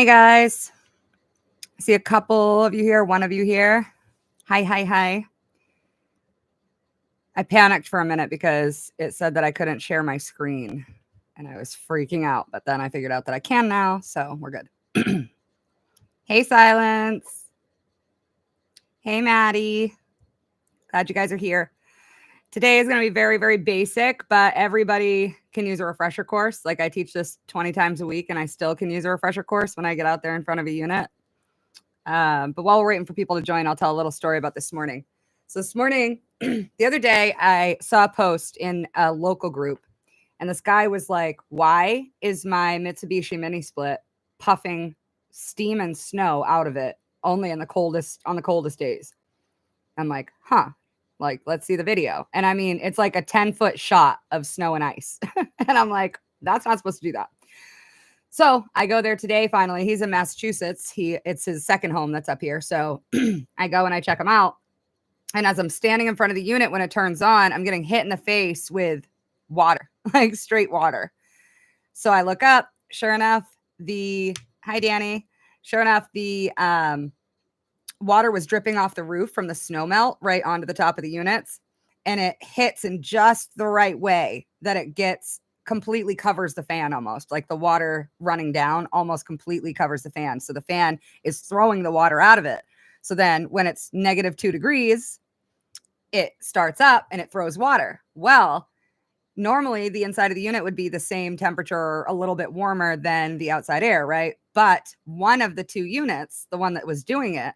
Hey guys, I see a couple of you here, one of you here. Hi, hi, hi. I panicked for a minute because it said that I couldn't share my screen and I was freaking out, but then I figured out that I can now, so we're good. Hey, Silence. Hey, Maddie. Glad you guys are here. Today is going to be very, very basic, but everybody can use a refresher course. Like I teach this 20 times a week and I still can use a refresher course when I get out there in front of a unit. But while we're waiting for people to join, I'll tell a little story about this morning. So this morning, the other day, I saw a post in a local group, and this guy was like, "Why is my Mitsubishi mini split puffing steam and snow out of it only on the coldest days?" I'm like, "Huh." Like, let's see the video. And I mean, it's like a 10-foot shot of snow and ice. And I'm like, that's not supposed to do that. So I go there today. Finally, he's in Massachusetts. It's his second home that's up here. So I go and I check him out. And as I'm standing in front of the unit, when it turns on, I'm getting hit in the face with water, like straight water. So I look up. Sure enough, hi Danny. Sure enough, the water was dripping off the roof from the snow melt right onto the top of the units, and it hits in just the right way that it gets completely covers the fan, almost like the water running down almost completely covers the fan. So the fan is throwing the water out of it. So then when it's -2 degrees, it starts up and it throws water. Well, normally the inside of the unit would be the same temperature or a little bit warmer than the outside air, right? But one of the two units, the one that was doing it,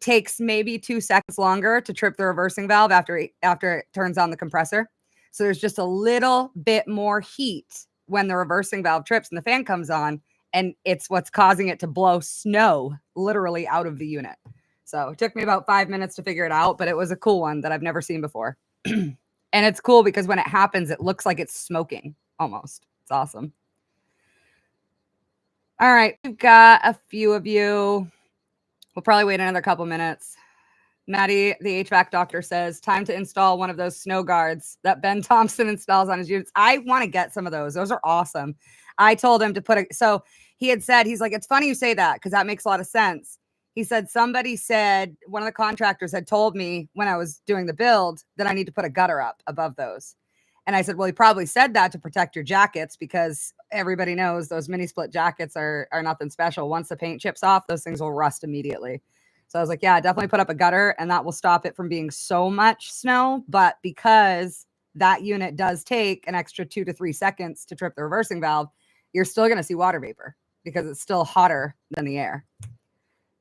takes maybe 2 seconds longer to trip the reversing valve after it turns on the compressor. So there's just a little bit more heat when the reversing valve trips and the fan comes on, and it's what's causing it to blow snow literally out of the unit. So it took me about 5 minutes to figure it out, but it was a cool one that I've never seen before. And it's cool because when it happens, it looks like it's smoking almost. It's awesome. All right, we've got a few of you. We'll probably wait another couple minutes. Maddie, the HVAC doctor, says, time to install one of those snow guards that Ben Thompson installs on his units. I want to get some of those. Those are awesome. I told him to so he had said, he's like, it's funny you say that because that makes a lot of sense. He said, somebody said, one of the contractors had told me when I was doing the build that I need to put a gutter up above those. And I said, well, he probably said that to protect your jackets because everybody knows those mini split jackets are nothing special. Once the paint chips off, those things will rust immediately. So I was like, yeah, definitely put up a gutter and that will stop it from being so much snow. But because that unit does take an extra 2 to 3 seconds to trip the reversing valve, you're still going to see water vapor because it's still hotter than the air.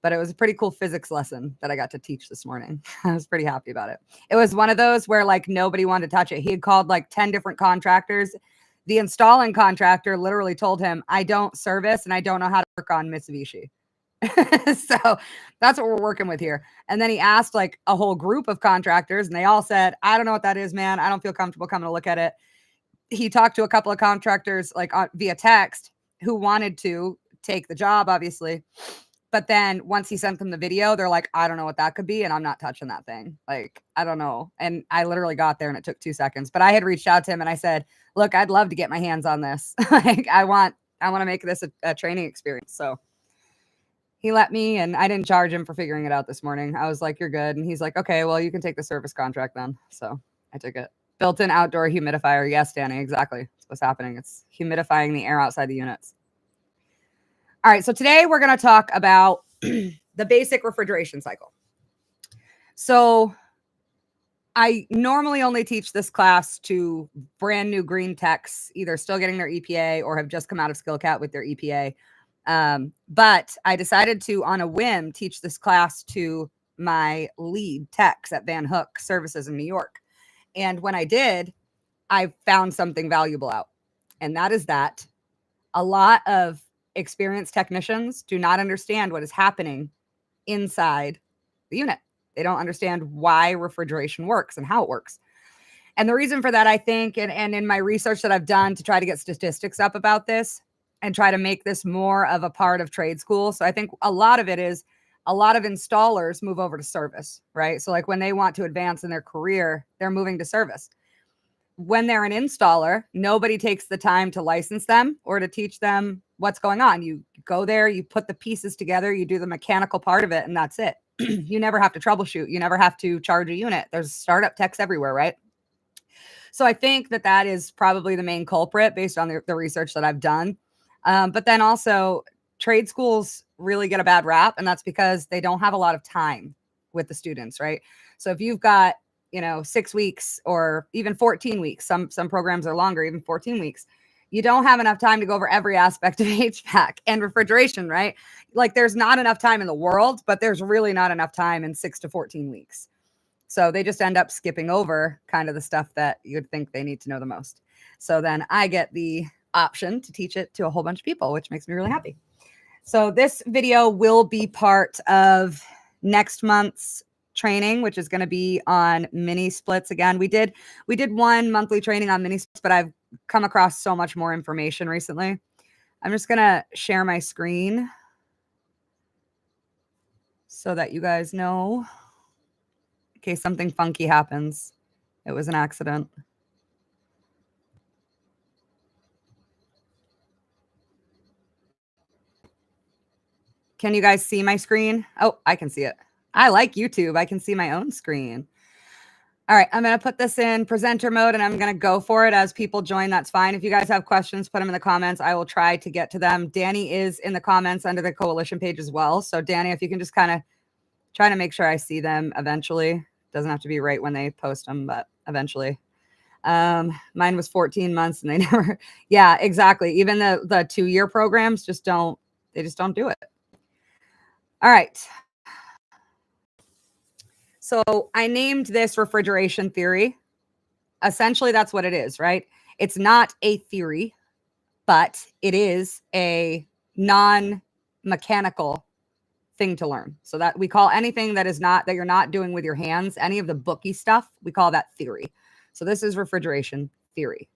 But it was a pretty cool physics lesson that I got to teach this morning. I was pretty happy about it. It was one of those where like nobody wanted to touch it. He had called like 10 different contractors. The installing contractor literally told him, I don't service and I don't know how to work on Mitsubishi. So that's what we're working with here. And then he asked like a whole group of contractors and they all said, I don't know what that is, man. I don't feel comfortable coming to look at it. He talked to a couple of contractors like via text who wanted to take the job, obviously. But then once he sent them the video, they're like, I don't know what that could be. And I'm not touching that thing. Like, I don't know. And I literally got there and it took 2 seconds, but I had reached out to him and I said, look, I'd love to get my hands on this. Like, I want to make this a training experience. So he let me, and I didn't charge him for figuring it out this morning. I was like, you're good. And he's like, okay, well, you can take the service contract then. So I took it. Built-in outdoor humidifier. Yes, Danny, exactly. That's what's happening. It's humidifying the air outside the units. All right, so today we're going to talk about the basic refrigeration cycle. So I normally only teach this class to brand new green techs, either still getting their EPA or have just come out of SkillCat with their EPA. But I decided to, on a whim, teach this class to my lead techs at Van Hook Services in New York. And when I did, I found something valuable out. And that is that a lot of experienced technicians do not understand what is happening inside the unit. They don't understand why refrigeration works and how it works. And the reason for that, I think, and in my research that I've done to try to get statistics up about this and try to make this more of a part of trade school. So I think a lot of it is a lot of installers move over to service, right? So like when they want to advance in their career, they're moving to service. when they're an installer, nobody takes the time to license them or to teach them what's going on. You go there, you put the pieces together, you do the mechanical part of it, and that's it. You never have to troubleshoot. You never have to charge a unit. There's startup techs everywhere, right? So I think that that is probably the main culprit based on the research that I've done. But then also, trade schools really get a bad rap, and that's because they don't have a lot of time with the students, right? So if you've got 6 weeks or even 14 weeks, some programs are longer, even 14 weeks, you don't have enough time to go over every aspect of HVAC and refrigeration, right? Like, there's not enough time in the world, but there's really not enough time in 6 to 14 weeks. So they just end up skipping over kind of the stuff that you'd think they need to know the most. So then I get the option to teach it to a whole bunch of people, which makes me really happy. So this video will be part of next month's training, which is going to be on mini splits. Again, we did one monthly training on mini splits, but I've come across so much more information recently. I'm just going to share my screen so that you guys know in case something funky happens. It was an accident. Can you guys see my screen? Oh, I can see it. I like YouTube. I can see my own screen. All right, I'm going to put this in presenter mode and I'm going to go for it as people join. That's fine. If you guys have questions, put them in the comments. I will try to get to them. Danny is in the comments under the coalition page as well. So Danny, if you can just kind of try to make sure I see them eventually. Doesn't have to be right when they post them, but eventually. Mine was 14 months and they never, yeah, exactly. Even the 2-year programs just don't do it. All right. So I named this refrigeration theory. Essentially, that's what it is, right? It's not a theory, but it is a non-mechanical thing to learn. So that we call anything that you're not doing with your hands, any of the booky stuff, we call that theory. So this is refrigeration theory.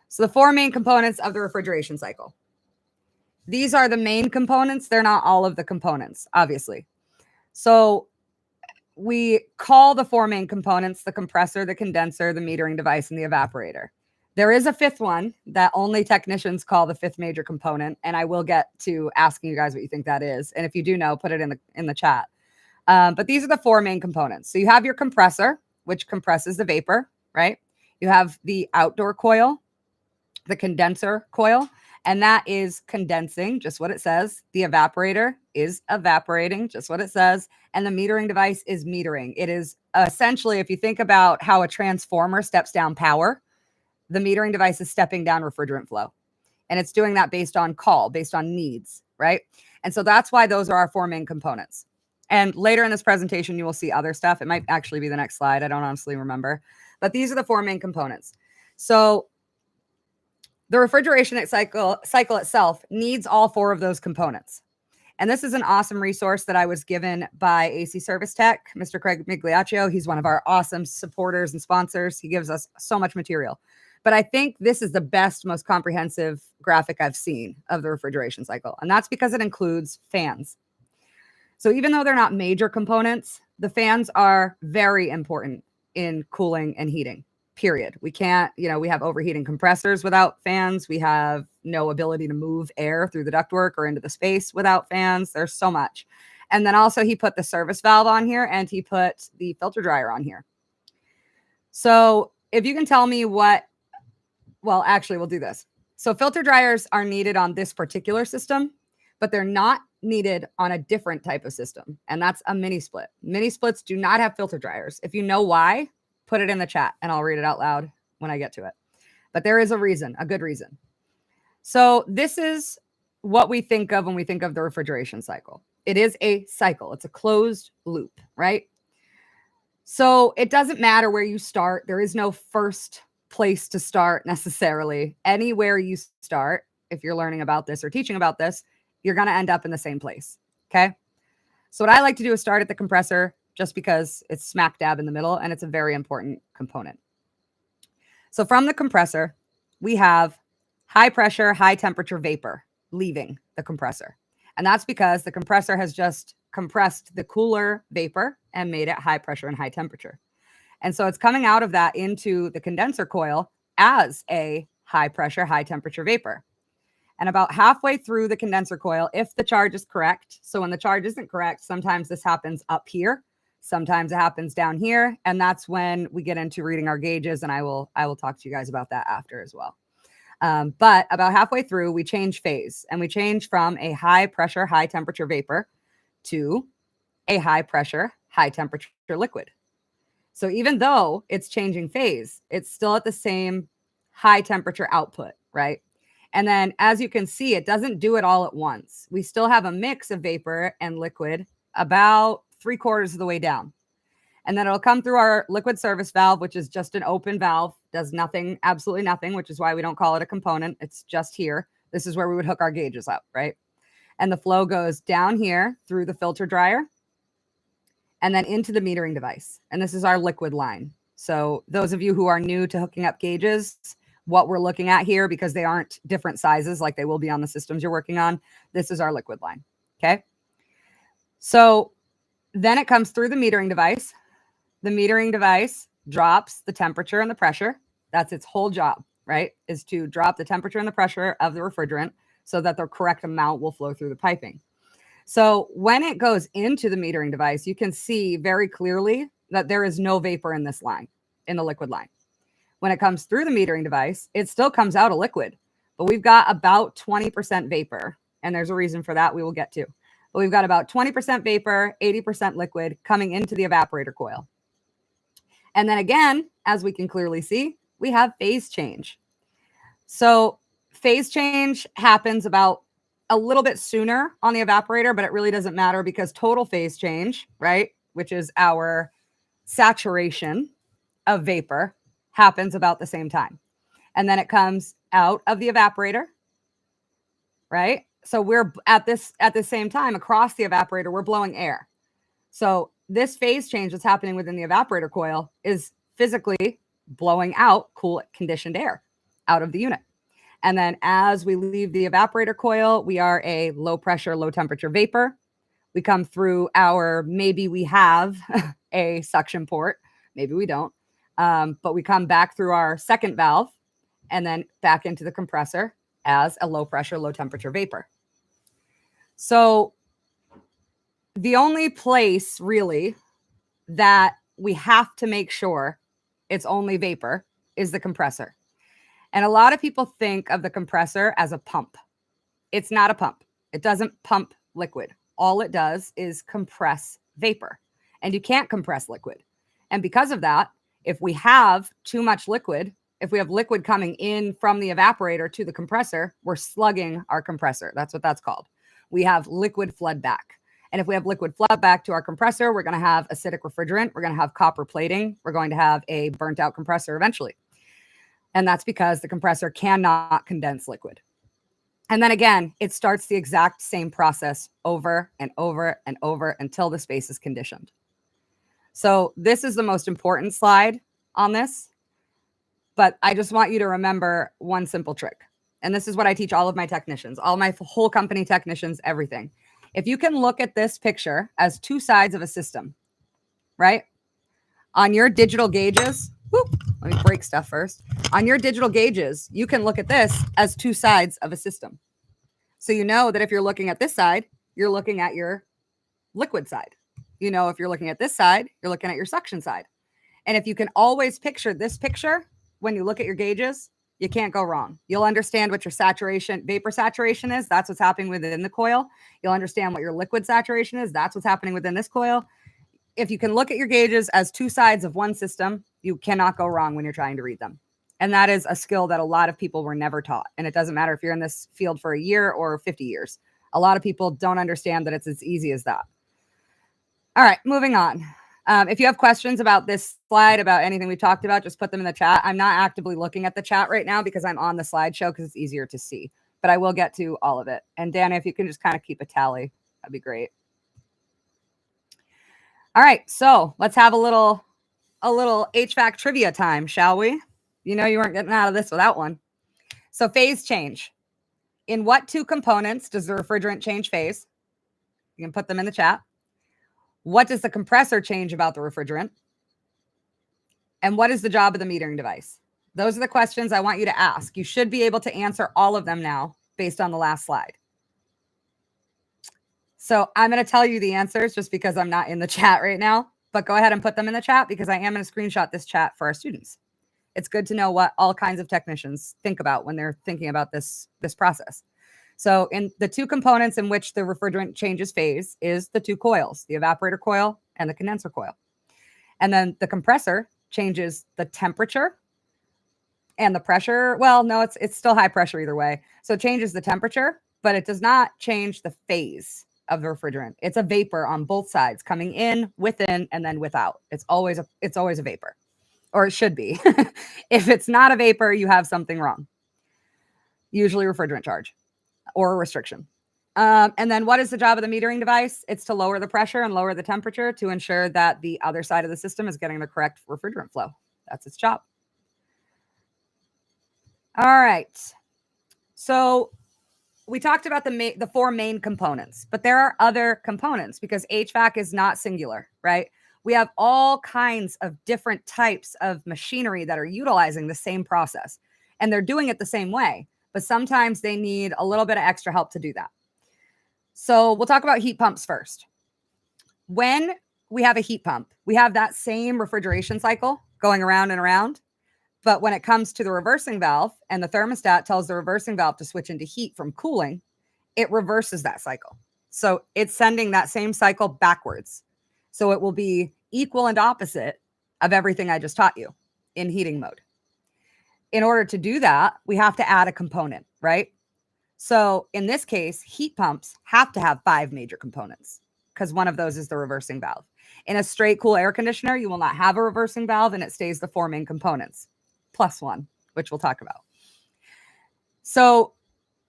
So the 4 main components of the refrigeration cycle. These are the main components. They're not all of the components, obviously. So we call the 4 main components the compressor, the condenser, the metering device, and the evaporator. There is a 5th one that only technicians call the 5th major component, and I will get to asking you guys what you think that is. And if you do know, put it in the chat. But these are the 4 main components. So you have your compressor, which compresses the vapor, right? You have the outdoor coil, the condenser coil, and that is condensing, just what it says. The evaporator is evaporating, just what it says. And the metering device is metering. It is essentially, if you think about how a transformer steps down power, the metering device is stepping down refrigerant flow. And it's doing that based on call, based on needs, right? And so that's why those are our 4 main components. And later in this presentation, you will see other stuff. It might actually be the next slide. I don't honestly remember. But these are the 4 main components. So the refrigeration cycle itself needs all 4 of those components. And this is an awesome resource that I was given by AC Service Tech, Mr. Craig Migliaccio. He's one of our awesome supporters and sponsors. He gives us so much material. But I think this is the best, most comprehensive graphic I've seen of the refrigeration cycle. And that's because it includes fans. So even though they're not major components, the fans are very important in cooling and heating. Period. We can't, we have overheating compressors without fans. We have no ability to move air through the ductwork or into the space without fans. There's so much. And then also he put the service valve on here and he put the filter dryer on here. So if you can tell me actually we'll do this. So filter dryers are needed on this particular system, but they're not needed on a different type of system. And that's a mini split. Mini splits do not have filter dryers. If you know why, put it in the chat and I'll read it out loud when I get to it. But there is a reason, a good reason. So this is what we think of when we think of the refrigeration cycle. It is a cycle. It's a closed loop, right? So it doesn't matter where you start. There is no first place to start necessarily. Anywhere you start, if you're learning about this or teaching about this, you're going to end up in the same place. Okay. So what I like to do is start at the compressor just because it's smack dab in the middle and it's a very important component. So from the compressor, we have high pressure, high temperature vapor leaving the compressor. And that's because the compressor has just compressed the cooler vapor and made it high pressure and high temperature. And so it's coming out of that into the condenser coil as a high pressure, high temperature vapor. And about halfway through the condenser coil, if the charge is correct, so when the charge isn't correct, sometimes this happens up here, sometimes it happens down here, and that's when we get into reading our gauges, and I will talk to you guys about that after as well. But about halfway through, we change phase, and we change from a high pressure, high temperature vapor to a high pressure, high temperature liquid. So even though it's changing phase, it's still at the same high temperature output, right? And then as you can see, it doesn't do it all at once. We still have a mix of vapor and liquid about 3/4 of the way down. And then it'll come through our liquid service valve, which is just an open valve, does nothing, absolutely nothing, which is why we don't call it a component. It's just here. This is where we would hook our gauges up, right? And the flow goes down here through the filter dryer and then into the metering device. And this is our liquid line. So those of you who are new to hooking up gauges, what we're looking at here, because they aren't different sizes like they will be on the systems you're working on, this is our liquid line, okay? So then it comes through the metering device. The metering device drops the temperature and the pressure. That's its whole job, right? Is to drop the temperature and the pressure of the refrigerant so that the correct amount will flow through the piping. So when it goes into the metering device, you can see very clearly that there is no vapor in this line, in the liquid line. When it comes through the metering device, it still comes out a liquid, but we've got about 20% vapor. And there's a reason for that we will get to. But we've got about 20% vapor, 80% liquid coming into the evaporator coil. And then again, as we can clearly see, we have phase change. So phase change happens about a little bit sooner on the evaporator, but it really doesn't matter because total phase change, right, which is our saturation of vapor, happens about the same time. And then it comes out of the evaporator, right? So we're at the same time across the evaporator, we're blowing air. So this phase change that's happening within the evaporator coil is physically blowing out cool conditioned air out of the unit. And then as we leave the evaporator coil, we are a low pressure, low temperature vapor. We come through our, maybe we have a suction port, maybe we don't. But we come back through our second valve and then back into the compressor as a low pressure, low temperature vapor. So the only place really that we have to make sure it's only vapor is the compressor. And a lot of people think of the compressor as a pump. It's not a pump. It doesn't pump liquid. All it does is compress vapor. And you can't compress liquid. And because of that, if we have too much liquid, if we have liquid coming in from the evaporator to the compressor, we're slugging our compressor. That's what that's called. We have liquid flood back. And if we have liquid flood back to our compressor, we're going to have acidic refrigerant. We're going to have copper plating. We're going to have a burnt out compressor eventually. And that's because the compressor cannot condense liquid. And then again, it starts the exact same process over and over and over until the space is conditioned. So this is the most important slide on this. But I just want you to remember one simple trick. And this is what I teach all of my technicians, all my whole company technicians, everything. If you can look at this picture as two sides of a system, right? On your digital gauges, let me break stuff first. On your digital gauges, you can look at this as two sides of a system. So you know that if you're looking at this side, you're looking at your liquid side. You know, if you're looking at this side, you're looking at your suction side. And if you can always picture this picture when you look at your gauges, you can't go wrong. You'll understand what your saturation, vapor saturation is. That's what's happening within the coil. You'll understand what your liquid saturation is. That's what's happening within this coil. If you can look at your gauges as two sides of one system, you cannot go wrong when you're trying to read them. And that is a skill that a lot of people were never taught. And it doesn't matter if you're in this field for a year or 50 years. A lot of people don't understand that it's as easy as that. All right, moving on. If you have questions about this slide, about anything we talked about, just put them in the chat. I'm not actively looking at the chat right now because I'm on the slideshow because it's easier to see. But I will get to all of it. And Dana, if you can just kind of keep a tally, that'd be great. All right, so let's have a little HVAC trivia time, shall we? You know you weren't getting out of this without one. So phase change. In what two components does the refrigerant change phase? You can put them in the chat. What does the compressor change about the refrigerant? And what is the job of the metering device? Those are the questions I want you to ask. You should be able to answer all of them now based on the last slide. So I'm going to tell you the answers just because I'm not in the chat right now, but go ahead and put them in the chat because I am going to screenshot this chat for our students. It's good to know what all kinds of technicians think about when they're thinking about this process. So in the two components in which the refrigerant changes phase is the two coils, the evaporator coil and the condenser coil. And then the compressor changes the temperature and the pressure. Well, no, it's still high pressure either way. So it changes the temperature, but it does not change the phase of the refrigerant. It's a vapor on both sides, coming in, within, and then without. It's always a vapor, or it should be. If it's not a vapor, you have something wrong. Usually refrigerant charge or a restriction. And then what is the job of the metering device? It's to lower the pressure and lower the temperature to ensure that the other side of the system is getting the correct refrigerant flow. That's its job. All right. So we talked about the four main components, but there are other components because HVAC is not singular, right? We have all kinds of different types of machinery that are utilizing the same process, and they're doing it the same way, but sometimes they need a little bit of extra help to do that. So we'll talk about heat pumps first. When we have a heat pump, we have that same refrigeration cycle going around and around. But when it comes to the reversing valve and the thermostat tells the reversing valve to switch into heat from cooling, it reverses that cycle. So it's sending that same cycle backwards. So it will be equal and opposite of everything I just taught you in heating mode. In order to do that, we have to add a component, right? So in this case, heat pumps have to have 5 major components because one of those is the reversing valve. In a straight cool air conditioner, you will not have a reversing valve and it stays the 4 main components plus 1, which we'll talk about. So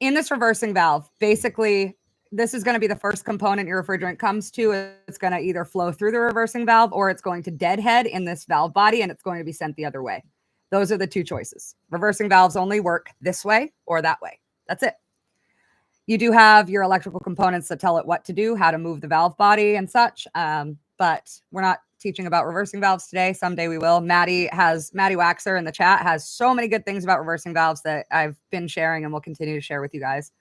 in this reversing valve, basically, this is going to be the first component your refrigerant comes to. It's going to either flow through the reversing valve or it's going to deadhead in this valve body and it's going to be sent the other way. Those are the 2 choices. Reversing valves only work this way or that way. That's it. You do have your electrical components that tell it what to do, how to move the valve body and such. But we're not teaching about reversing valves today. Someday we will. Maddie Waxer in the chat has so many good things about reversing valves that I've been sharing and will continue to share with you guys.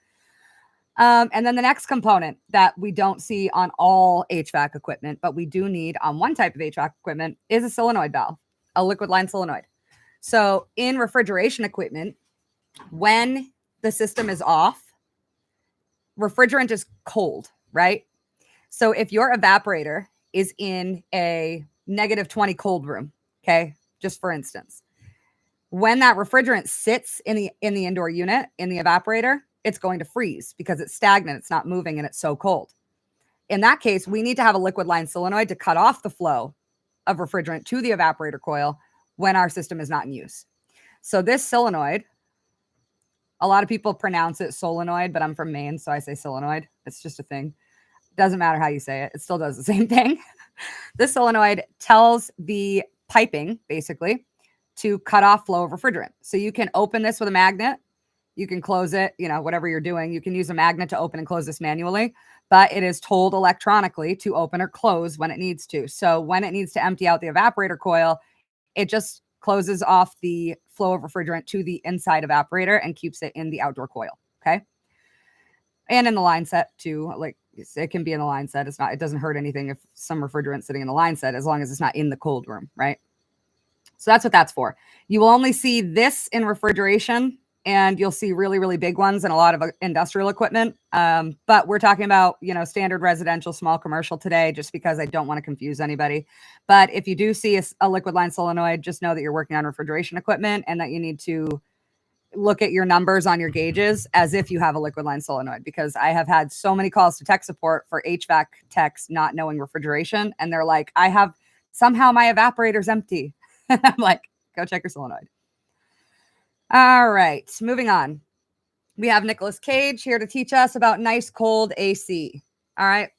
And then the next component that we don't see on all HVAC equipment, but we do need on one type of HVAC equipment is a solenoid valve, a liquid line solenoid. So in refrigeration equipment, when the system is off, refrigerant is cold, right? So if your evaporator is in a -20 cold room, okay, just for instance, when that refrigerant sits in the indoor unit, in the evaporator, it's going to freeze because it's stagnant, it's not moving, and it's so cold. In that case, we need to have a liquid line solenoid to cut off the flow of refrigerant to the evaporator coil when our system is not in use. So this solenoid, a lot of people pronounce it solenoid, but I'm from Maine, so I say solenoid. It's just a thing. Doesn't matter how you say it. It still does the same thing. This solenoid tells the piping, basically, to cut off flow of refrigerant. So you can open this with a magnet. You can close it, whatever you're doing. You can use a magnet to open and close this manually, but it is told electronically to open or close when it needs to. So when it needs to empty out the evaporator coil, it just closes off the flow of refrigerant to the inside evaporator and keeps it in the outdoor coil. Okay. And in the line set too, like it can be in the line set. It doesn't hurt anything if some refrigerant sitting in the line set, as long as it's not in the cold room, right? So that's what that's for. You will only see this in refrigeration, and you'll see really, really big ones in a lot of industrial equipment. But we're talking about, standard residential, small commercial today, just because I don't want to confuse anybody. But if you do see a liquid line solenoid, just know that you're working on refrigeration equipment and that you need to look at your numbers on your gauges as if you have a liquid line solenoid, because I have had so many calls to tech support for HVAC techs not knowing refrigeration. And they're like, somehow my evaporator's empty. I'm like, go check your solenoid. All right, moving on. We have Nicolas Cage here to teach us about nice cold AC. All right.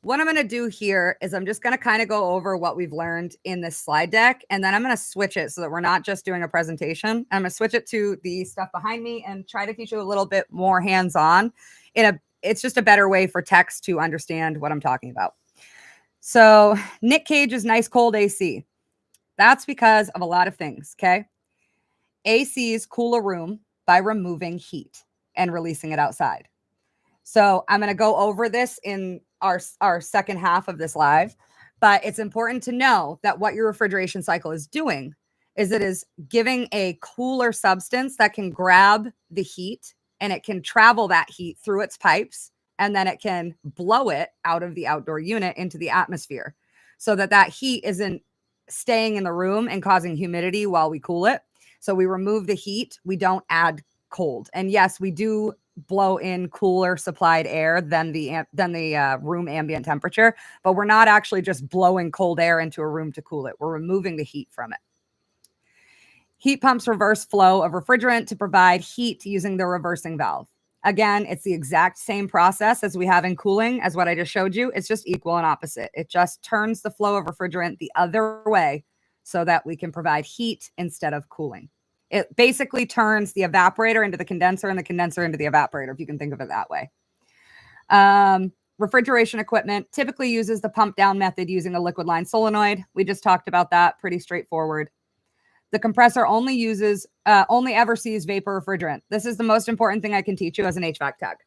What I'm going to do here is I'm just going to kind of go over what we've learned in this slide deck, and then I'm going to switch it so that we're not just doing a presentation. I'm going to switch it to the stuff behind me and try to teach you a little bit more hands-on. It's just a better way for techs to understand what I'm talking about. So Nick Cage's nice cold AC. That's because of a lot of things, okay? ACs cool a room by removing heat and releasing it outside. So I'm going to go over this in our second half of this live, but it's important to know that what your refrigeration cycle is doing is it is giving a cooler substance that can grab the heat and it can travel that heat through its pipes, and then it can blow it out of the outdoor unit into the atmosphere so that that heat isn't staying in the room and causing humidity while we cool it. So we remove the heat, we don't add cold. And yes, we do blow in cooler supplied air than the room ambient temperature, but we're not actually just blowing cold air into a room to cool it. We're removing the heat from it. Heat pumps reverse flow of refrigerant to provide heat using the reversing valve. Again, it's the exact same process as we have in cooling as what I just showed you. It's just equal and opposite. It just turns the flow of refrigerant the other way so that we can provide heat instead of cooling. It basically turns the evaporator into the condenser and the condenser into the evaporator, if you can think of it that way. Refrigeration equipment typically uses the pump down method using a liquid line solenoid. We just talked about that, pretty straightforward. The compressor only ever sees vapor refrigerant. This is the most important thing I can teach you as an HVAC tech.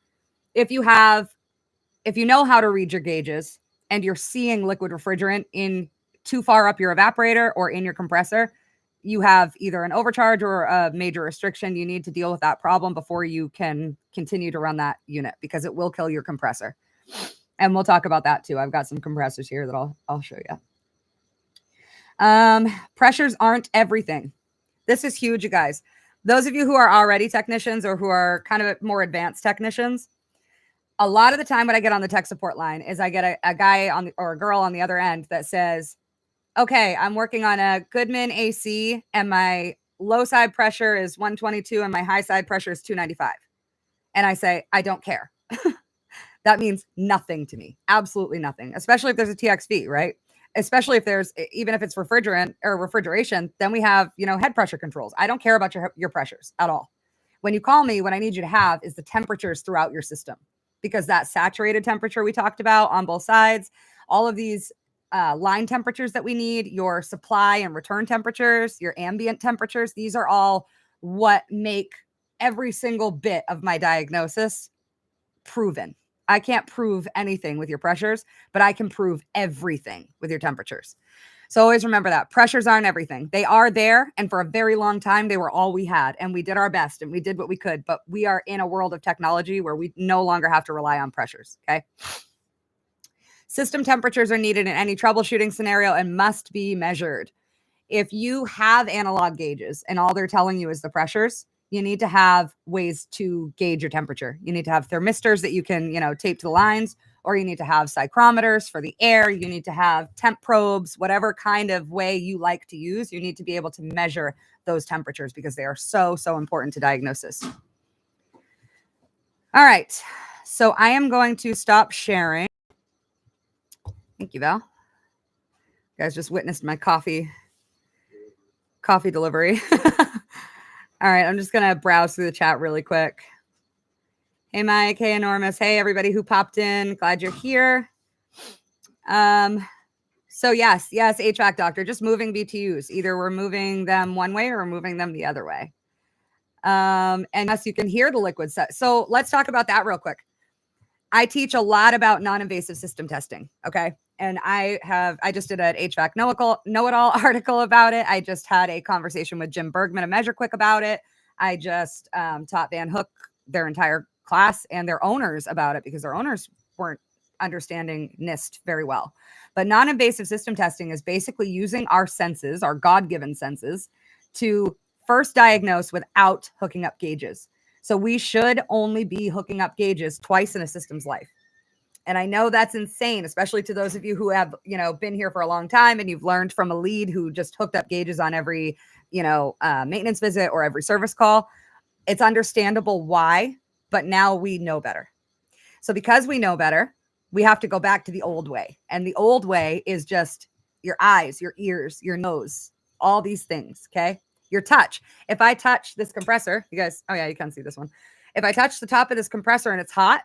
If you know how to read your gauges and you're seeing liquid refrigerant in too far up your evaporator or in your compressor, you have either an overcharge or a major restriction. You need to deal with that problem before you can continue to run that unit, because it will kill your compressor. And we'll talk about that too. I've got some compressors here that I'll show you. Pressures aren't everything. This is huge, you guys. Those of you who are already technicians or who are kind of more advanced technicians, a lot of the time when I get on the tech support line is I get a guy or a girl on the other end that says, okay, I'm working on a Goodman AC and my low side pressure is 122 and my high side pressure is 295. And I say, I don't care. That means nothing to me. Absolutely nothing, especially if there's a TXV, right? Especially if even if it's refrigerant or refrigeration, then we have, head pressure controls. I don't care about your pressures at all. When you call me, what I need you to have is the temperatures throughout your system, because that saturated temperature we talked about on both sides, all of these line temperatures that we need, your supply and return temperatures, your ambient temperatures, these are all what make every single bit of my diagnosis proven. I can't prove anything with your pressures, but I can prove everything with your temperatures. So always remember that pressures aren't everything. They are there. And for a very long time, they were all we had. And we did our best and we did what we could. But we are in a world of technology where we no longer have to rely on pressures. Okay. System temperatures are needed in any troubleshooting scenario and must be measured. If you have analog gauges and all they're telling you is the pressures, you need to have ways to gauge your temperature. You need to have thermistors that you can, tape to the lines, or you need to have psychrometers for the air. You need to have temp probes, whatever kind of way you like to use. You need to be able to measure those temperatures because they are so, so important to diagnosis. All right. So I am going to stop sharing. Thank you, Val. You guys just witnessed my coffee delivery. All right, I'm just going to browse through the chat really quick. Hey, Mike. Hey, Enormous. Hey, everybody who popped in. Glad you're here. So yes, HVAC doctor, just moving BTUs. Either we're moving them one way or we're moving them the other way. And yes, you can hear the liquid set. So let's talk about that real quick. I teach a lot about non-invasive system testing. Okay. And I just did an HVAC know-it-all article about it. I just had a conversation with Jim Bergman of Measure Quick about it. I just taught Van Hook their entire class and their owners about it because their owners weren't understanding NIST very well. But non-invasive system testing is basically using our senses, our God-given senses, to first diagnose without hooking up gauges. So we should only be hooking up gauges twice in a system's life. And I know that's insane, especially to those of you who have, been here for a long time and you've learned from a lead who just hooked up gauges on every, maintenance visit or every service call. It's understandable why, but now we know better. So because we know better, we have to go back to the old way. And the old way is just your eyes, your ears, your nose, all these things. Okay. Your touch. If I touch this compressor, you guys, oh yeah, you can see this one. If I touch the top of this compressor and it's hot,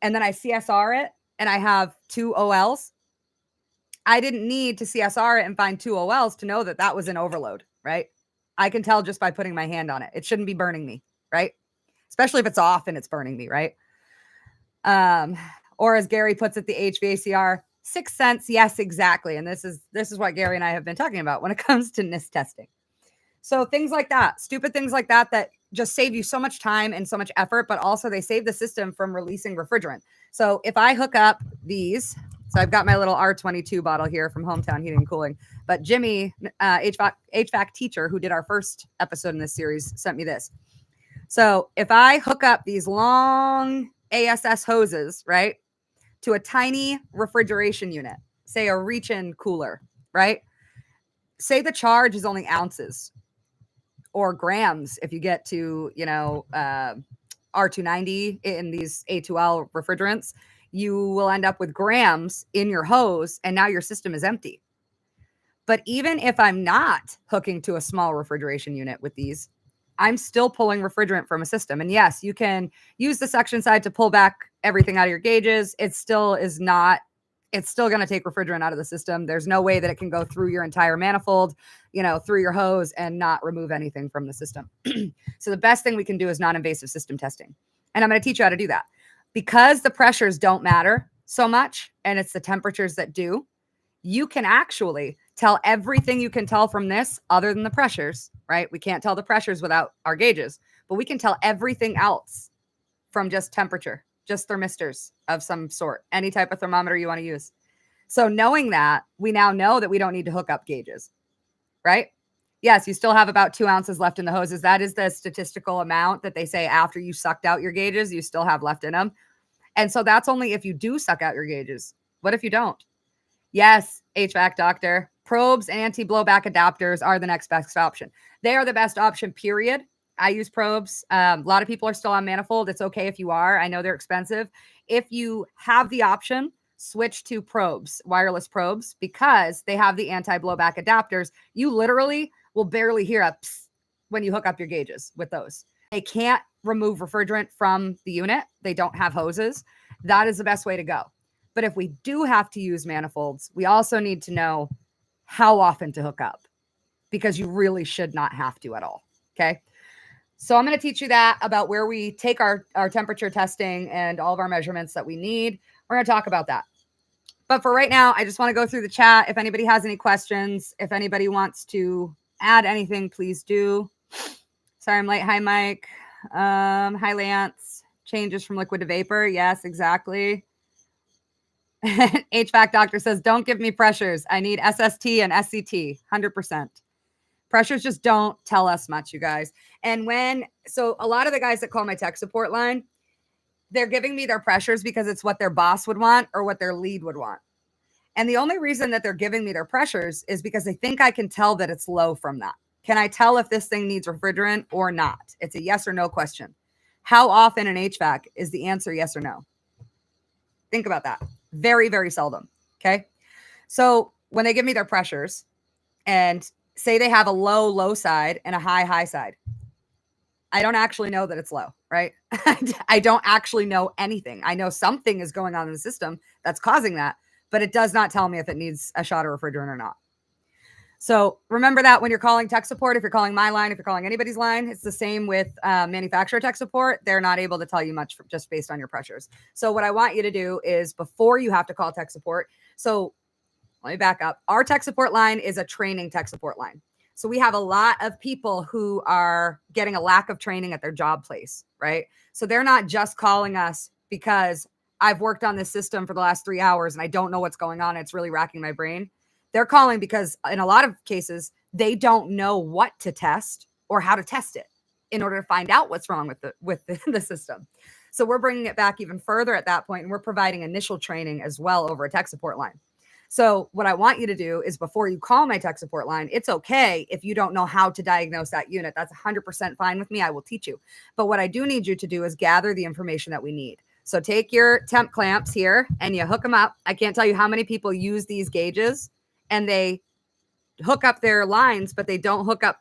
and then I CSR it and I have 2 OLs, I didn't need to CSR it and find 2 OLs to know that that was an overload, right? I can tell just by putting my hand on it. It shouldn't be burning me, right? Especially if it's off and it's burning me, right? Or as Gary puts it, the HVACR, 6 cents. Yes, exactly. And this is what Gary and I have been talking about when it comes to NIST testing. So things like that, stupid things like that, that just save you so much time and so much effort, but also they save the system from releasing refrigerant. So if I hook up these, so I've got my little R22 bottle here from Hometown Heating and Cooling, but Jimmy, HVAC teacher who did our first episode in this series, sent me this. So if I hook up these long ASS hoses, right, to a tiny refrigeration unit, say a reach-in cooler, right? Say the charge is only ounces or grams if you get to, R290 in these A2L refrigerants, you will end up with grams in your hose and now your system is empty. But even if I'm not hooking to a small refrigeration unit with these, I'm still pulling refrigerant from a system. And yes, you can use the suction side to pull back everything out of your gauges. It still is not, it's still going to take refrigerant out of the system. There's no way that it can go through your entire manifold, through your hose and not remove anything from the system. So the best thing we can do is non-invasive system testing. And I'm going to teach you how to do that. Because the pressures don't matter so much, and it's the temperatures that do, you can actually tell everything you can tell from this other than the pressures, right? We can't tell the pressures without our gauges, but we can tell everything else from just temperature, just thermistors of some sort, any type of thermometer you want to use. So knowing that, we now know that we don't need to hook up gauges, right? Yes, you still have about 2 ounces left in the hoses. That is the statistical amount that they say after you sucked out your gauges, you still have left in them. And so that's only if you do suck out your gauges. What if you don't? Yes, HVAC doctor, probes and anti-blowback adapters are the next best option. They are the best option, period. I use probes. A lot of people are still on manifold. It's okay if you are. I know they're expensive. If you have the option, switch to probes, wireless probes, because they have the anti-blowback adapters. You literally will barely hear a psst when you hook up your gauges with those. They can't remove refrigerant from the unit. They don't have hoses. That is the best way to go. But if we do have to use manifolds, we also need to know how often to hook up, because you really should not have to at all. Okay. So I'm going to teach you that about where we take our temperature testing and all of our measurements that we need. We're going to talk about that. But for right now, I just want to go through the chat. If anybody has any questions, if anybody wants to add anything, please do. Sorry, I'm late. Hi, Mike. Hi, Lance. Changes from liquid to vapor. Yes, exactly. HVAC doctor says, don't give me pressures. I need SST and SCT, 100%. Pressures just don't tell us much, you guys. And so a lot of the guys that call my tech support line, they're giving me their pressures because it's what their boss would want or what their lead would want. And the only reason that they're giving me their pressures is because they think I can tell that it's low from that. Can I tell if this thing needs refrigerant or not? It's a yes or no question. How often in HVAC is the answer yes or no? Think about that. Very, very seldom. Okay. So when they give me their pressures and say they have a low side and a high side, I don't actually know that it's low, right? I don't actually know anything. I know something is going on in the system that's causing that, but it does not tell me if it needs a shot of refrigerant or not. So remember that when you're calling tech support, if you're calling my line, if you're calling anybody's line, it's the same with manufacturer tech support. They're not able to tell you much just based on your pressures. So what I want you to do is, before you have to call tech support, so let me back up. Our tech support line is a training tech support line. So we have a lot of people who are getting a lack of training at their job place, right? So they're not just calling us because I've worked on this system for the last 3 hours and I don't know what's going on. It's really racking my brain. They're calling because in a lot of cases, they don't know what to test or how to test it in order to find out what's wrong with the system. So we're bringing it back even further at that point, and we're providing initial training as well over a tech support line. So what I want you to do is, before you call my tech support line, it's okay if you don't know how to diagnose that unit. That's 100% fine with me. I will teach you. But what I do need you to do is gather the information that we need. So take your temp clamps here and you hook them up. I can't tell you how many people use these gauges and they hook up their lines, but they don't hook up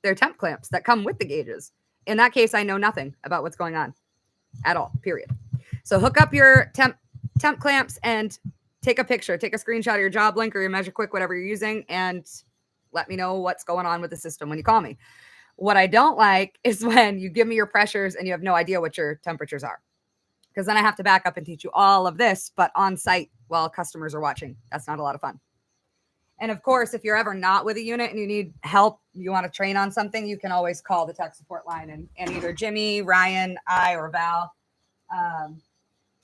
their temp clamps that come with the gauges. In that case, I know nothing about what's going on at all, period. So hook up your temp clamps and take a picture, take a screenshot of your job link or your Measure Quick, whatever you're using, and let me know what's going on with the system when you call me. What I don't like is when you give me your pressures and you have no idea what your temperatures are, because then I have to back up and teach you all of this, but on site while customers are watching. That's not a lot of fun. And of course, if you're ever not with a unit and you need help, you want to train on something, you can always call the tech support line, and either Jimmy, Ryan, I, or Val,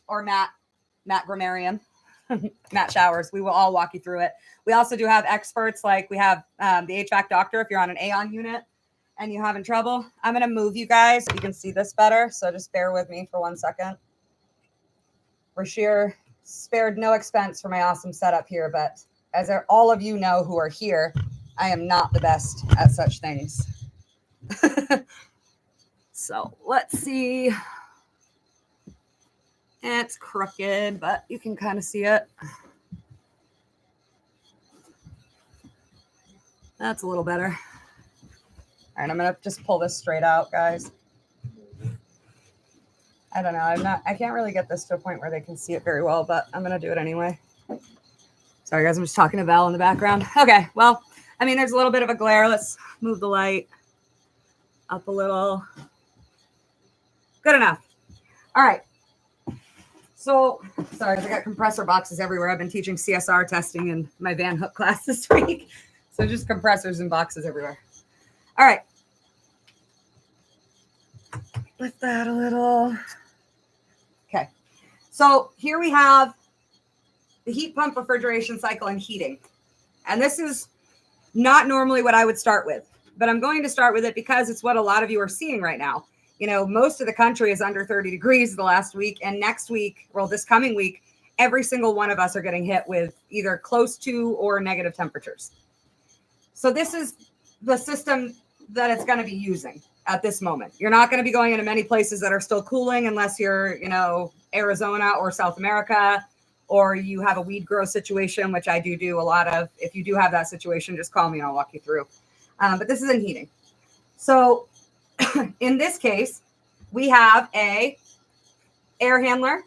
or Matt Grammarian, Matt Showers, we will all walk you through it. We also do have experts, like we have the HVAC doctor if you're on an Aeon unit and you're having trouble. I'm going to move you guys so you can see this better, so just bear with me for 1 second. Rashir spared no expense for my awesome setup here, but as all of you know who are here, I am not the best at such things. So let's see. It's crooked, but you can kind of see it. That's a little better. All right, I'm going to just pull this straight out, guys. I don't know. I can't really get this to a point where they can see it very well, but I'm going to do it anyway. Sorry, guys. I'm just talking to Val in the background. Okay. Well, I mean, there's a little bit of a glare. Let's move the light up a little. Good enough. All right. So, sorry, I got compressor boxes everywhere. I've been teaching CSR testing in my Van Hook class this week. So just compressors and boxes everywhere. All right. Lift that a little. Okay. So here we have the heat pump, refrigeration cycle, and heating. And this is not normally what I would start with, but I'm going to start with it because it's what a lot of you are seeing right now. You know, most of the country is under 30 degrees the last week. And next week, well, this coming week, every single one of us are getting hit with either close to or negative temperatures. So this is the system that it's going to be using at this moment. You're not going to be going into many places that are still cooling unless you're, you know, Arizona or South America, or you have a weed grow situation, which I do a lot of. If you do have that situation, just call me and I'll walk you through. But this is in heating. So in this case, we have a air handler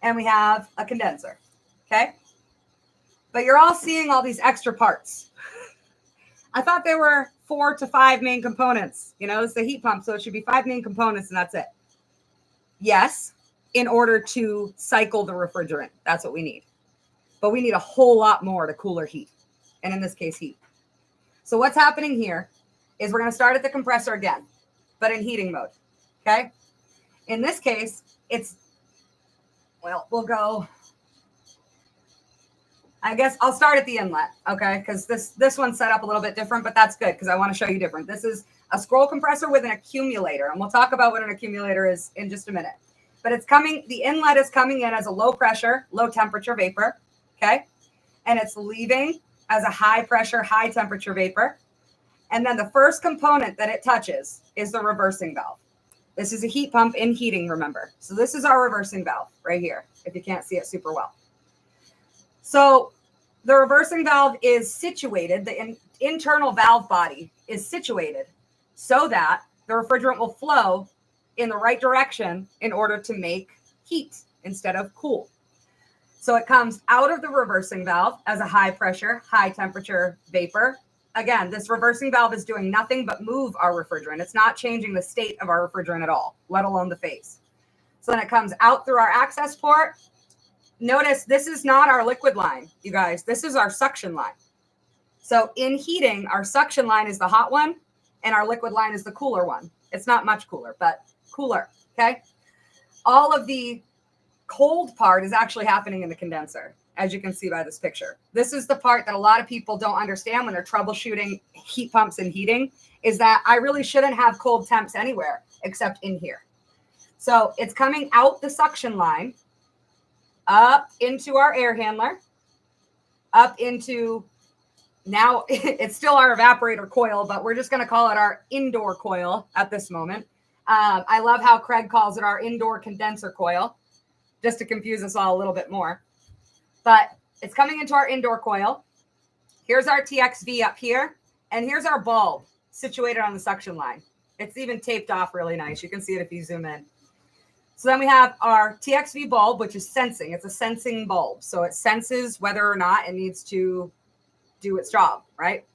and we have a condenser. Okay. But you're all seeing all these extra parts. I thought there were 4 to 5 main components. You know, it's the heat pump, so it should be 5 main components and that's it. Yes, in order to cycle the refrigerant, that's what we need. But we need a whole lot more to cool or heat, and in this case, heat. So what's happening here is we're going to start at the compressor again, but in heating mode, okay? In this case, we'll go, I guess I'll start at the inlet, okay? Because this one's set up a little bit different, but that's good because I want to show you different. This is a scroll compressor with an accumulator, and we'll talk about what an accumulator is in just a minute. But the inlet is coming in as a low pressure, low temperature vapor, okay? And it's leaving as a high pressure, high temperature vapor. And then the first component that it touches is the reversing valve. This is a heat pump in heating, remember. So this is our reversing valve right here, if you can't see it super well. So the reversing valve is situated, the internal valve body is situated so that the refrigerant will flow in the right direction in order to make heat instead of cool. So it comes out of the reversing valve as a high pressure, high temperature vapor. Again, this reversing valve is doing nothing but move our refrigerant. It's not changing the state of our refrigerant at all, let alone the phase. So then it comes out through our access port. Notice this is not our liquid line, you guys. This is our suction line. So in heating, our suction line is the hot one and our liquid line is the cooler one. It's not much cooler, but cooler, okay? All of the cold part is actually happening in the condenser, as you can see by this picture. This is the part that a lot of people don't understand when they're troubleshooting heat pumps and heating, is that I really shouldn't have cold temps anywhere except in here. So it's coming out the suction line, up into our air handler, up into, now it's still our evaporator coil, but we're just going to call it our indoor coil at this moment. I love how Craig calls it our indoor condenser coil, just to confuse us all a little bit more. But it's coming into our indoor coil. Here's our TXV up here, and here's our bulb situated on the suction line. It's even taped off really nice. You can see it if you zoom in. So then we have our TXV bulb, which is sensing. It's a sensing bulb. So it senses whether or not it needs to do its job, right?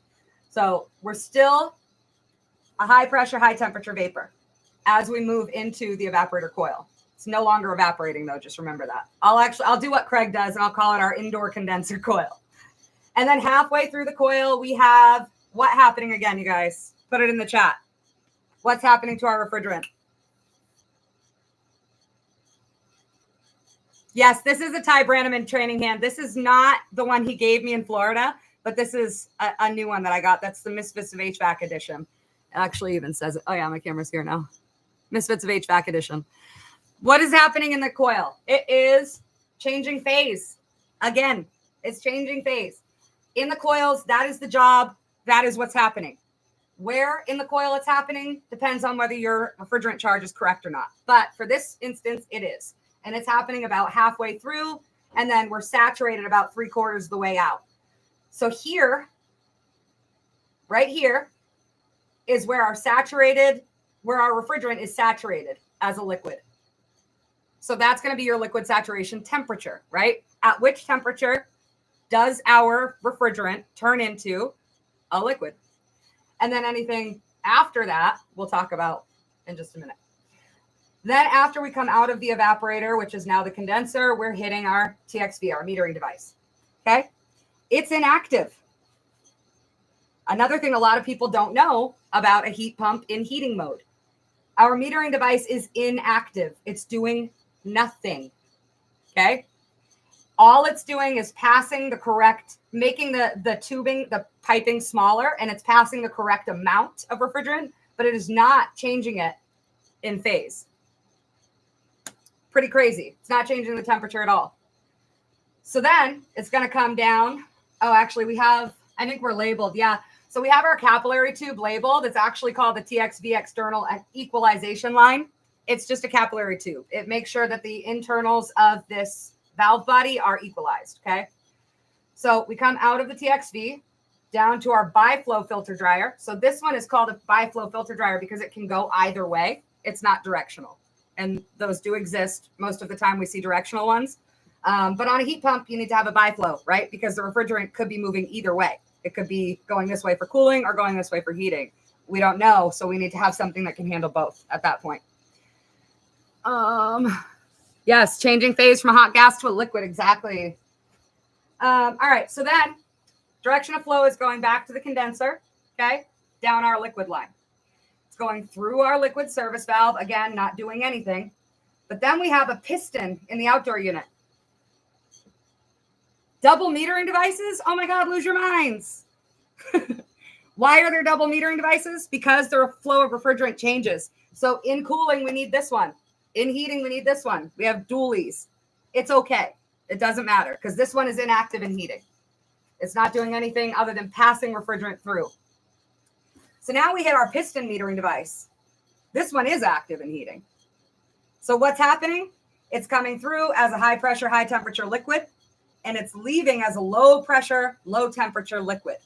So we're still a high pressure, high temperature vapor as we move into the evaporator coil. It's no longer evaporating though, just remember that. I'll do what Craig does and I'll call it our indoor condenser coil. And then halfway through the coil, we have what happening again, you guys? Put it in the chat. What's happening to our refrigerant? Yes, this is a Ty Brannaman training hand. This is not the one he gave me in Florida, but this is a new one that I got. That's the Misfits of HVAC edition. It actually even says it. Oh yeah, my camera's here now. Misfits of HVAC edition. What is happening in the coil? It is changing phase. Again, it's changing phase. In the coils, that is the job. That is what's happening. Where in the coil it's happening depends on whether your refrigerant charge is correct or not. But for this instance, it is. And it's happening about halfway through, and then we're saturated about 3/4 of the way out. So here, right here, is where our refrigerant is saturated as a liquid. So that's going to be your liquid saturation temperature, right? At which temperature does our refrigerant turn into a liquid? And then anything after that, we'll talk about in just a minute. Then after we come out of the evaporator, which is now the condenser, we're hitting our TXV, our metering device. Okay? It's inactive. Another thing a lot of people don't know about a heat pump in heating mode. Our metering device is inactive. It's doing nothing. Okay? All it's doing is passing the correct, making the tubing, the piping smaller, and it's passing the correct amount of refrigerant, but it is not changing it in phase. Pretty crazy. It's not changing the temperature at all. So then it's going to come down. Oh, actually, I think we're labeled. Yeah. So we have our capillary tube labeled. It's actually called the TXV external equalization line. It's just a capillary tube. It makes sure that the internals of this valve body are equalized. Okay. So we come out of the TXV down to our biflow filter dryer. So this one is called a biflow filter dryer because it can go either way. It's not directional. And those do exist. Most of the time we see directional ones. But on a heat pump, you need to have a biflow, right? Because the refrigerant could be moving either way. It could be going this way for cooling or going this way for heating. We don't know. So we need to have something that can handle both at that point. Yes, changing phase from a hot gas to a liquid. Exactly. All right. So then direction of flow is going back to the condenser, okay, down our liquid line. Going through our liquid service valve, again, not doing anything. But then we have a piston in the outdoor unit. Double metering devices? Oh my God, lose your minds. Why are there double metering devices? Because the flow of refrigerant changes. So in cooling, we need this one. In heating, we need this one. We have dualies. It's okay. It doesn't matter because this one is inactive in heating. It's not doing anything other than passing refrigerant through. So now we hit our piston metering device. This one is active in heating. So what's happening? It's coming through as a high pressure, high temperature liquid, and it's leaving as a low pressure, low temperature liquid.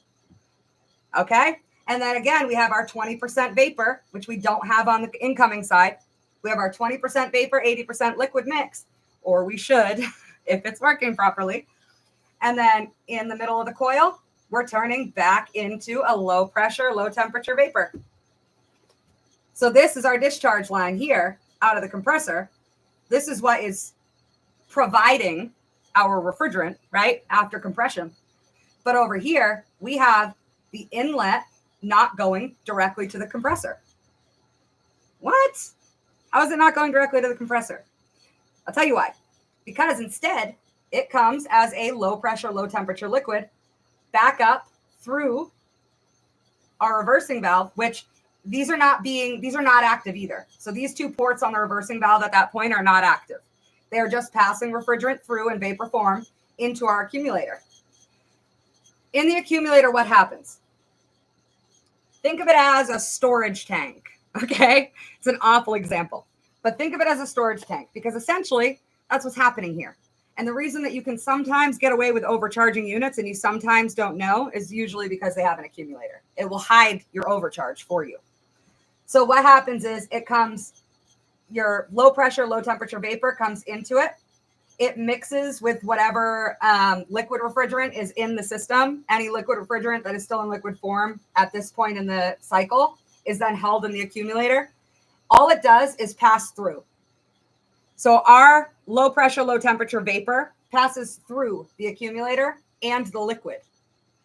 Okay? And then again, we have our 20% vapor, which we don't have on the incoming side. We have our 20% vapor, 80% liquid mix, or we should if it's working properly. And then in the middle of the coil, we're turning back into a low pressure, low temperature vapor. So this is our discharge line here out of the compressor. This is what is providing our refrigerant, right, after compression. But over here, we have the inlet not going directly to the compressor. What? How is it not going directly to the compressor? I'll tell you why. Because instead, it comes as a low pressure, low temperature liquid back up through our reversing valve, which these are not active either. So these two ports on the reversing valve at that point are not active. They are just passing refrigerant through in vapor form into our accumulator. In the accumulator, what happens? Think of it as a storage tank, okay? It's an awful example, but think of it as a storage tank because essentially that's what's happening here. And the reason that you can sometimes get away with overcharging units and you sometimes don't know is usually because they have an accumulator. It will hide your overcharge for you. So what happens is it comes your low pressure, low temperature vapor comes into it. It mixes with whatever liquid refrigerant is in the system. Any liquid refrigerant that is still in liquid form at this point in the cycle is then held in the accumulator. All it does is pass through. So our low pressure, low temperature vapor passes through the accumulator and the liquid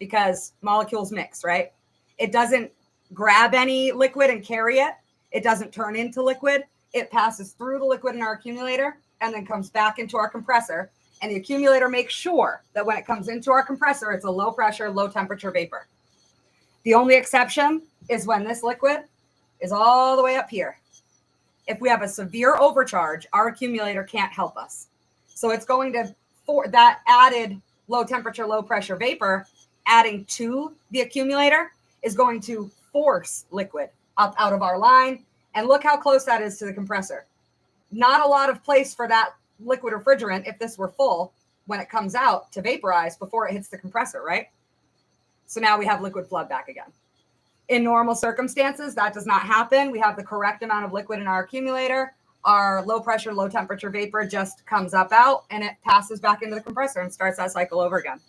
because molecules mix, right? It doesn't grab any liquid and carry it. It doesn't turn into liquid. It passes through the liquid in our accumulator and then comes back into our compressor. And the accumulator makes sure that when it comes into our compressor, it's a low pressure, low temperature vapor. The only exception is when this liquid is all the way up here. If we have a severe overcharge, our accumulator can't help us. So it's going to, for that added low temperature, low pressure vapor, adding to the accumulator is going to force liquid up out of our line. And look how close that is to the compressor. Not a lot of place for that liquid refrigerant, if this were full, when it comes out to vaporize before it hits the compressor, right? So now we have liquid flood back again. In normal circumstances, that does not happen. We have the correct amount of liquid in our accumulator. Our low pressure, low temperature vapor just comes up out and it passes back into the compressor and starts that cycle over again.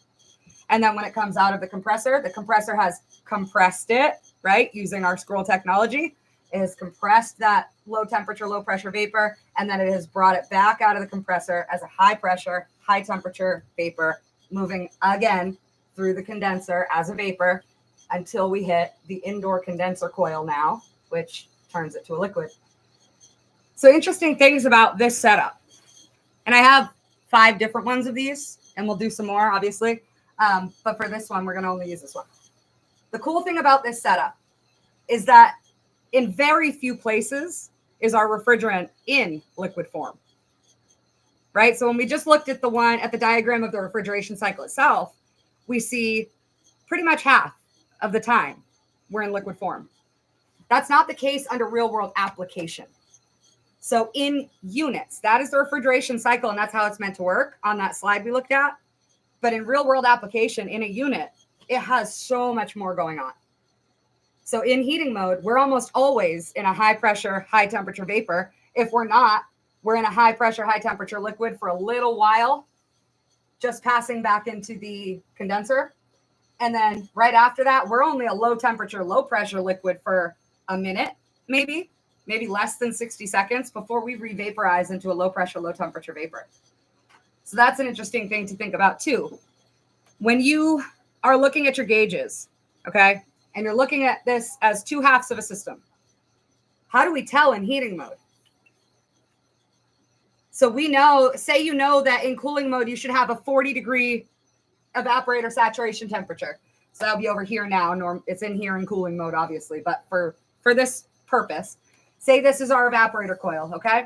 And then when it comes out of the compressor has compressed it, right? Using our scroll technology, it has compressed that low temperature, low pressure vapor, and then it has brought it back out of the compressor as a high pressure, high temperature vapor, moving again through the condenser as a vapor until we hit the indoor condenser coil now, which turns it to a liquid. So interesting things about this setup. And I have 5 different ones of these, and we'll do some more, obviously. But for this one, we're going to only use this one. The cool thing about this setup is that in very few places is our refrigerant in liquid form, right? So when we just looked at the diagram of the refrigeration cycle itself, we see pretty much half of the time we're in liquid form. That's not the case under real world application. So in units, that is the refrigeration cycle, and that's how it's meant to work on that slide we looked at. But in real world application, in a unit, it has so much more going on. So in heating mode, we're almost always in a high pressure, high temperature vapor. If we're not, we're in a high pressure, high temperature liquid for a little while, just passing back into the condenser. And then right after that, we're only a low temperature, low pressure liquid for a minute, maybe less than 60 seconds before we re-vaporize into a low pressure, low temperature vapor. So that's an interesting thing to think about too. When you are looking at your gauges, okay, and you're looking at this as 2 halves of a system, how do we tell in heating mode? So we know, say you know that in cooling mode, you should have a 40-degree evaporator saturation temperature. So that'll be over here now. It's in here in cooling mode, obviously, but for this purpose, say this is our evaporator coil, okay?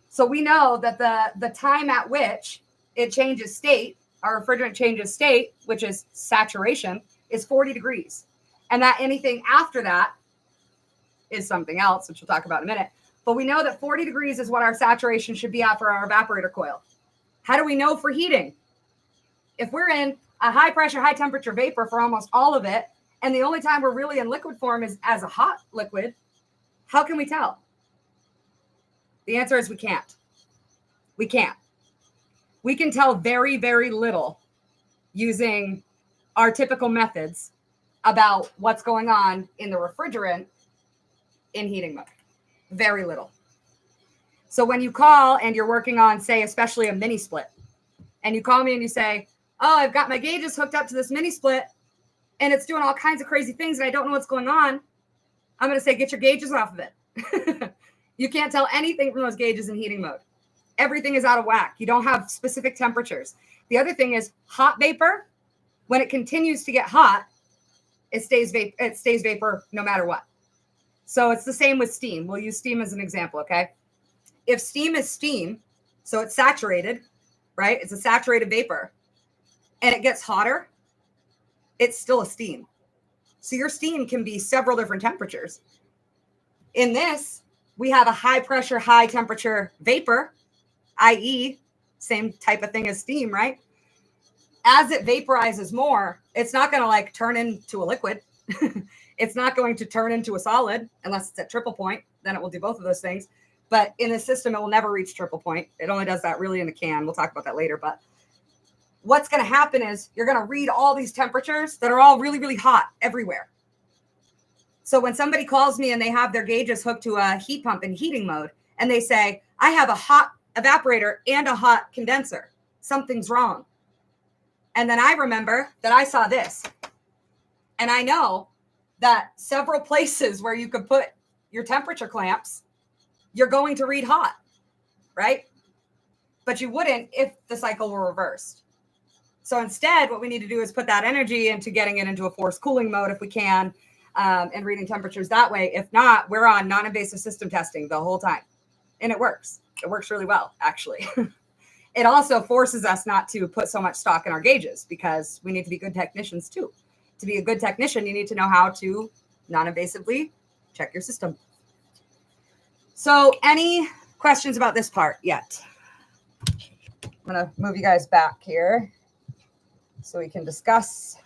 So we know that the time at which it changes state, our refrigerant changes state, which is saturation, is 40 degrees. And that anything after that is something else, which we'll talk about in a minute. But we know that 40 degrees is what our saturation should be at for our evaporator coil. How do we know for heating? If we're in a high pressure, high temperature vapor for almost all of it, and the only time we're really in liquid form is as a hot liquid, how can we tell? The answer is we can't. We can't. We can tell very, very little using our typical methods about what's going on in the refrigerant in heating mode. Very little. So when you call and you're working on, say, especially a mini split, and you call me and you say, oh, I've got my gauges hooked up to this mini split and it's doing all kinds of crazy things and I don't know what's going on, I'm going to say, get your gauges off of it. You can't tell anything from those gauges in heating mode. Everything is out of whack. You don't have specific temperatures. The other thing is hot vapor. When it continues to get hot, it stays vapor no matter what. So it's the same with steam. We'll use steam as an example, okay? If steam is steam, so it's saturated, right? It's a saturated vapor, and it gets hotter, it's still a steam. So your steam can be several different temperatures. In this, we have a high pressure, high temperature vapor, i.e., same type of thing as steam, right? As it vaporizes more, it's not going to like turn into a liquid. It's not going to turn into a solid unless it's at triple point. Then it will do both of those things. but in the system, it will never reach triple point. It only does that really in the can. We'll talk about that later. But what's going to happen is you're going to read all these temperatures that are all really, really hot everywhere. So when somebody calls me and they have their gauges hooked to a heat pump in heating mode, and they say, I have a hot evaporator and a hot condenser, something's wrong. And then I remember that I saw this. And I know that several places where you could put your temperature clamps, you're going to read hot, right? But you wouldn't if the cycle were reversed. So instead, what we need to do is put that energy into getting it into a forced cooling mode if we can, and reading temperatures that way. If not, we're on non-invasive system testing the whole time. And it works. It works really well, actually. It also forces us not to put so much stock in our gauges because we need to be good technicians too. To be a good technician, you need to know how to non-invasively check your system. So any questions about this part yet? I'm going to move you guys back here so we can discuss.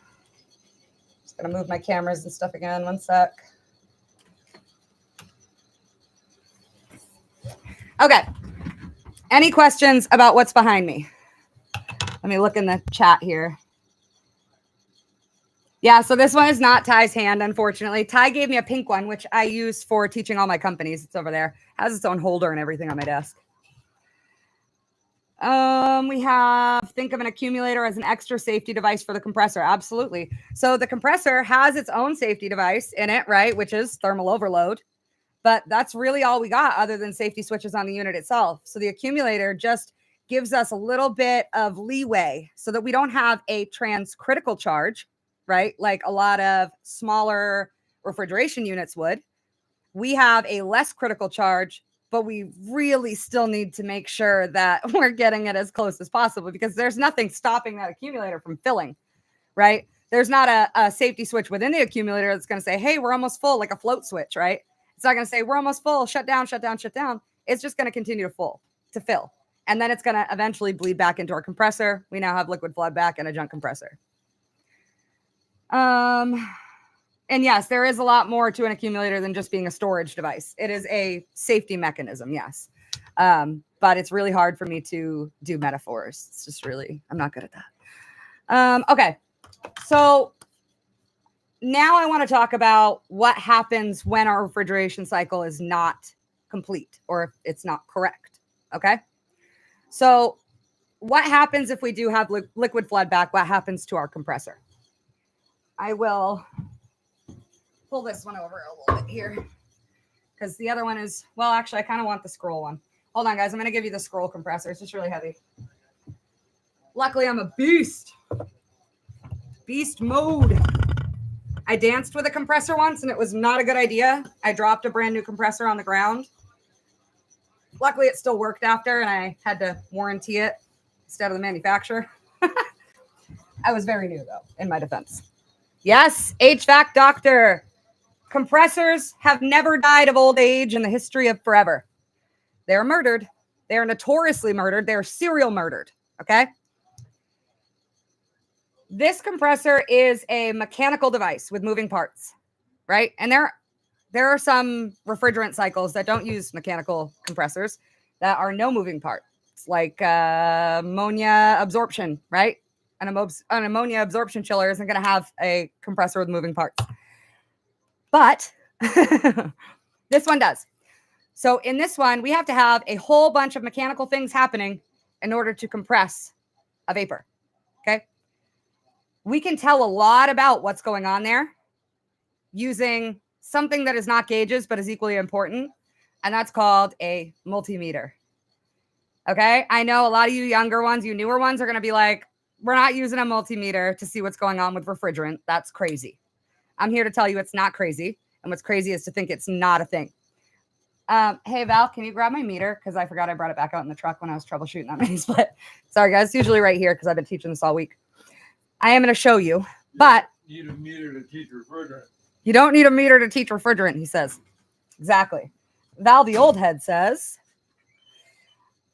Just going to move my cameras and stuff again. One sec. Okay. Any questions about what's behind me? Let me look in the chat here. Yeah, so this one is not Ty's hand, unfortunately. Ty gave me a pink one, which I use for teaching all my companies. It's over there. It has its own holder and everything on my desk. We have, think of an accumulator as an extra safety device for the compressor. Absolutely. So the compressor has its own safety device in it, right? Which is thermal overload. But that's really all we got other than safety switches on the unit itself. So the accumulator just gives us a little bit of leeway so that we don't have a transcritical charge, right? Like a lot of smaller refrigeration units would. We have a less critical charge, but we really still need to make sure that we're getting it as close as possible because there's nothing stopping that accumulator from filling, right? There's not a safety switch within the accumulator that's going to say, hey, we're almost full, like a float switch, right? It's not going to say we're almost full, shut down, shut down, shut down. It's just going to continue to fill. And then it's going to eventually bleed back into our compressor. We now have liquid flood back and a junk compressor. And yes, there is a lot more to an accumulator than just being a storage device. It is a safety mechanism, yes. But it's really hard for me to do metaphors. It's just really, I'm not good at that. Okay, so now I want to talk about what happens when our refrigeration cycle is not complete or if it's not correct, okay? So what happens if we do have liquid flood back? What happens to our compressor? I will pull this one over a little bit here because the other one is, well, actually, I kind of want the scroll one. Hold on, guys. I'm going to give you the scroll compressor. It's just really heavy. Luckily, I'm a beast. Beast mode. I danced with a compressor once, and it was not a good idea. I dropped a brand new compressor on the ground. Luckily, it still worked after, and I had to warranty it instead of the manufacturer. I was very new, though, in my defense. Yes, HVAC doctor. Compressors have never died of old age in the history of forever. They're murdered. They're notoriously murdered. They're serial murdered, okay? This compressor is a mechanical device with moving parts, right? And there are some refrigerant cycles that don't use mechanical compressors that are no moving parts, like ammonia absorption, right? An ammonia absorption chiller isn't going to have a compressor with moving parts. But this one does. So in this one, we have to have a whole bunch of mechanical things happening in order to compress a vapor, okay? We can tell a lot about what's going on there using something that is not gauges, but is equally important, and that's called a multimeter, okay? I know a lot of you younger ones, you newer ones are going to be like, we're not using a multimeter to see what's going on with refrigerant. That's crazy. I'm here to tell you it's not crazy, and what's crazy is to think it's not a thing. Hey, Val, can you grab my meter? Because I forgot I brought it back out in the truck when I was troubleshooting that mini split. Sorry, guys. It's usually right here because I've been teaching this all week. I am going to show you, but You need a meter to teach refrigerant. You don't need a meter to teach refrigerant, he says. Exactly. Val, the old head, says.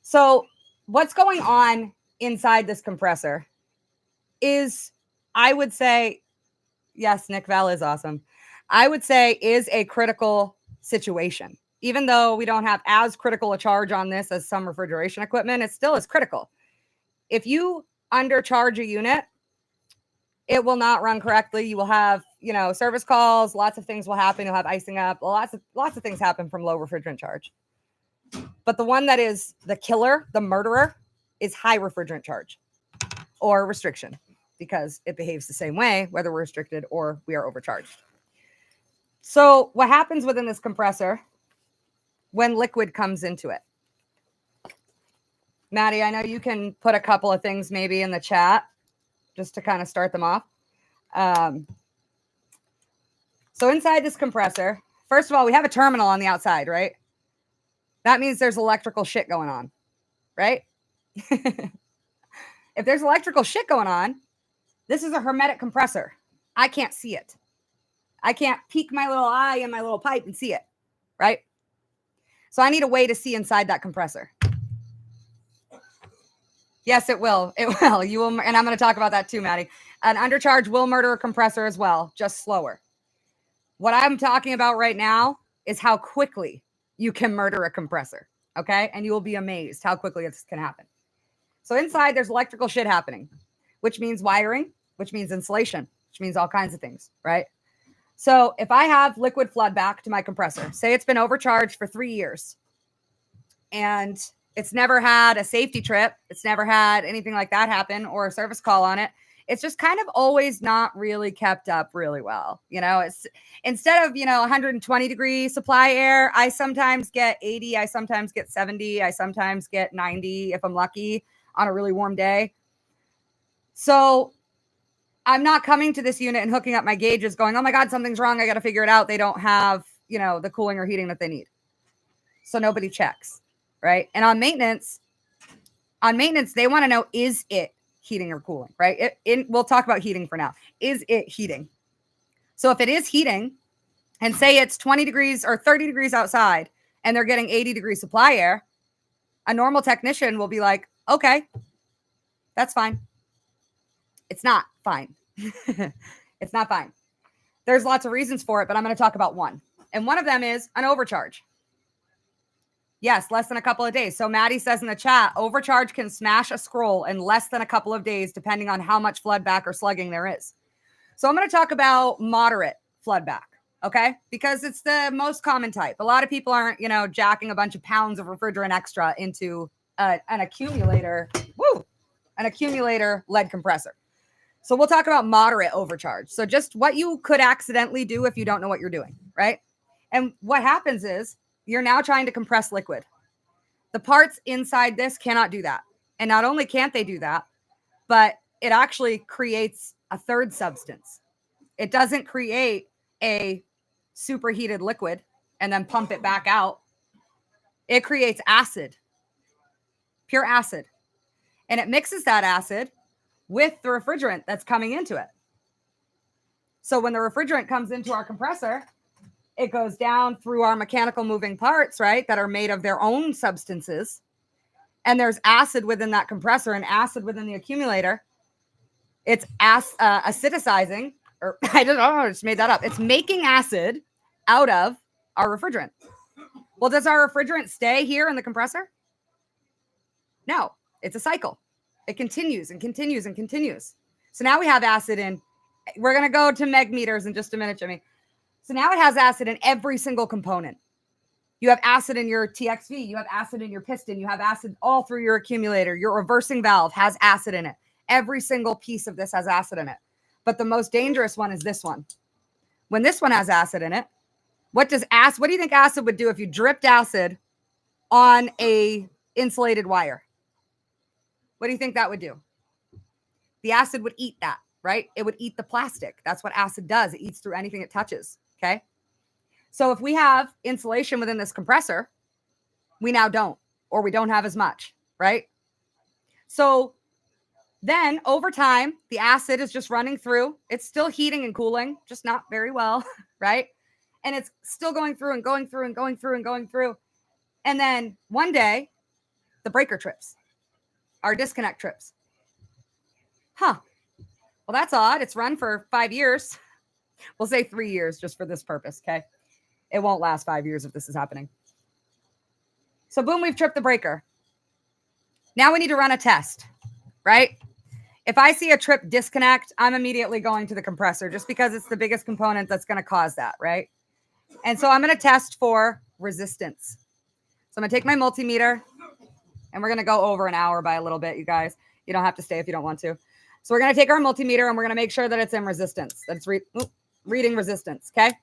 So what's going on inside this compressor is, I would say, yes, Nick, Val is awesome. I would say is a critical situation. Even though we don't have as critical a charge on this as some refrigeration equipment, it still is critical. If you undercharge a unit, it will not run correctly. You will have, service calls, lots of things will happen. You'll have icing up, lots of things happen from low refrigerant charge. But the one that is the killer, the murderer, is high refrigerant charge or restriction, because it behaves the same way, whether we're restricted or we are overcharged. So what happens within this compressor when liquid comes into it? Maddie, I know you can put a couple of things maybe in the chat just to kind of start them off. So inside this compressor, first of all, we have a terminal on the outside, right? That means there's electrical shit going on, right? If there's electrical shit going on, this is a hermetic compressor. I can't see it. I can't peek my little eye in my little pipe and see it, right? So I need a way to see inside that compressor. Yes, it will. It will. You will, and I'm going to talk about that too, Maddie. An undercharge will murder a compressor as well, just slower. What I'm talking about right now is how quickly you can murder a compressor, okay? And you will be amazed how quickly this can happen. So inside, there's electrical shit happening, which means wiring, which means insulation, which means all kinds of things, right? So if I have liquid flood back to my compressor, say it's been overcharged for 3 years, and it's never had a safety trip, it's never had anything like that happen or a service call on it, it's just kind of always not really kept up really well. It's instead of, 120 degree supply air, I sometimes get 80, I sometimes get 70, I sometimes get 90 if I'm lucky on a really warm day. So I'm not coming to this unit and hooking up my gauges going, oh my God, something's wrong, I got to figure it out. They don't have, the cooling or heating that they need. So nobody checks, right? And on maintenance, they want to know, is it heating or cooling, right? We'll talk about heating for now. Is it heating? So if it is heating, and say it's 20 degrees or 30 degrees outside and they're getting 80 degree supply air, a normal technician will be like, okay, that's fine. It's not fine. It's not fine. There's lots of reasons for it, but I'm going to talk about one. And one of them is an overcharge. Yes, less than a couple of days. So Maddie says in the chat, overcharge can smash a scroll in less than a couple of days, depending on how much flood back or slugging there is. So I'm going to talk about moderate flood back, okay? Because it's the most common type. A lot of people aren't, jacking a bunch of pounds of refrigerant extra into an accumulator, an accumulator lead compressor. So we'll talk about moderate overcharge. So just what you could accidentally do if you don't know what you're doing, right? And what happens is you're now trying to compress liquid. The parts inside this cannot do that. And not only can't they do that, but it actually creates a third substance. It doesn't create a superheated liquid and then pump it back out. It creates acid, pure acid. And it mixes that acid with the refrigerant that's coming into it. So when the refrigerant comes into our compressor, it goes down through our mechanical moving parts, right, that are made of their own substances. And there's acid within that compressor and acid within the accumulator. It's acidicizing, or I don't know, I just made that up. It's making acid out of our refrigerant. Well, does our refrigerant stay here in the compressor? No, it's a cycle. It continues and continues and continues. So now we have acid in, we're going to go to meg meters in just a minute, Jimmy. So now it has acid in every single component. You have acid in your TXV. You have acid in your piston. You have acid all through your accumulator. Your reversing valve has acid in it. Every single piece of this has acid in it. But the most dangerous one is this one. When this one has acid in it, what do you think acid would do if you dripped acid on a insulated wire? What do you think that would do? The acid would eat that, right? It would eat the plastic. That's what acid does. It eats through anything it touches. Okay. So if we have insulation within this compressor, we now don't, or we don't have as much, right? So then over time, the acid is just running through. It's still heating and cooling, just not very well, right? And it's still going through and going through and going through and going through. And then one day, the breaker trips, our disconnect trips. Well, that's odd. It's run for 5 years. We'll say 3 years just for this purpose, okay? It won't last 5 years if this is happening. So boom, we've tripped the breaker. Now we need to run a test, right? If I see a trip disconnect, I'm immediately going to the compressor just because it's the biggest component that's going to cause that, right? And so I'm going to test for resistance. So I'm going to take my multimeter and we're going to go over an hour by a little bit, you guys. You don't have to stay if you don't want to. So we're going to take our multimeter and we're going to make sure that it's in resistance, that it's reading resistance, okay?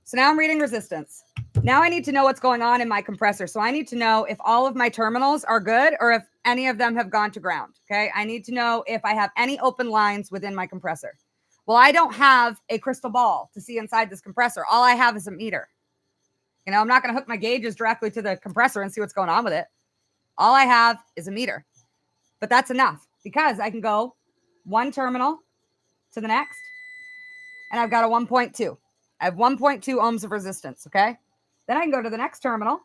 So now I'm reading resistance. Now I need to know what's going on in my compressor. So I need to know if all of my terminals are good or if any of them have gone to ground, okay? I need to know if I have any open lines within my compressor. Well, I don't have a crystal ball to see inside this compressor. All I have is a meter. You know, I'm not going to hook my gauges directly to the compressor and see what's going on with it. All I have is a meter. But that's enough because I can go one terminal to the next, and I've got a 1.2. I have 1.2 ohms of resistance, okay? Then I can go to the next terminal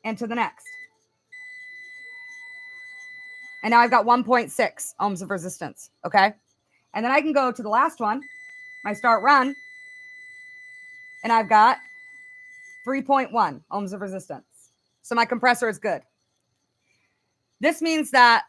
and to the next. And now I've got 1.6 ohms of resistance, okay? And then I can go to the last one, my start run, and I've got 3.1 ohms of resistance. So my compressor is good. This means that,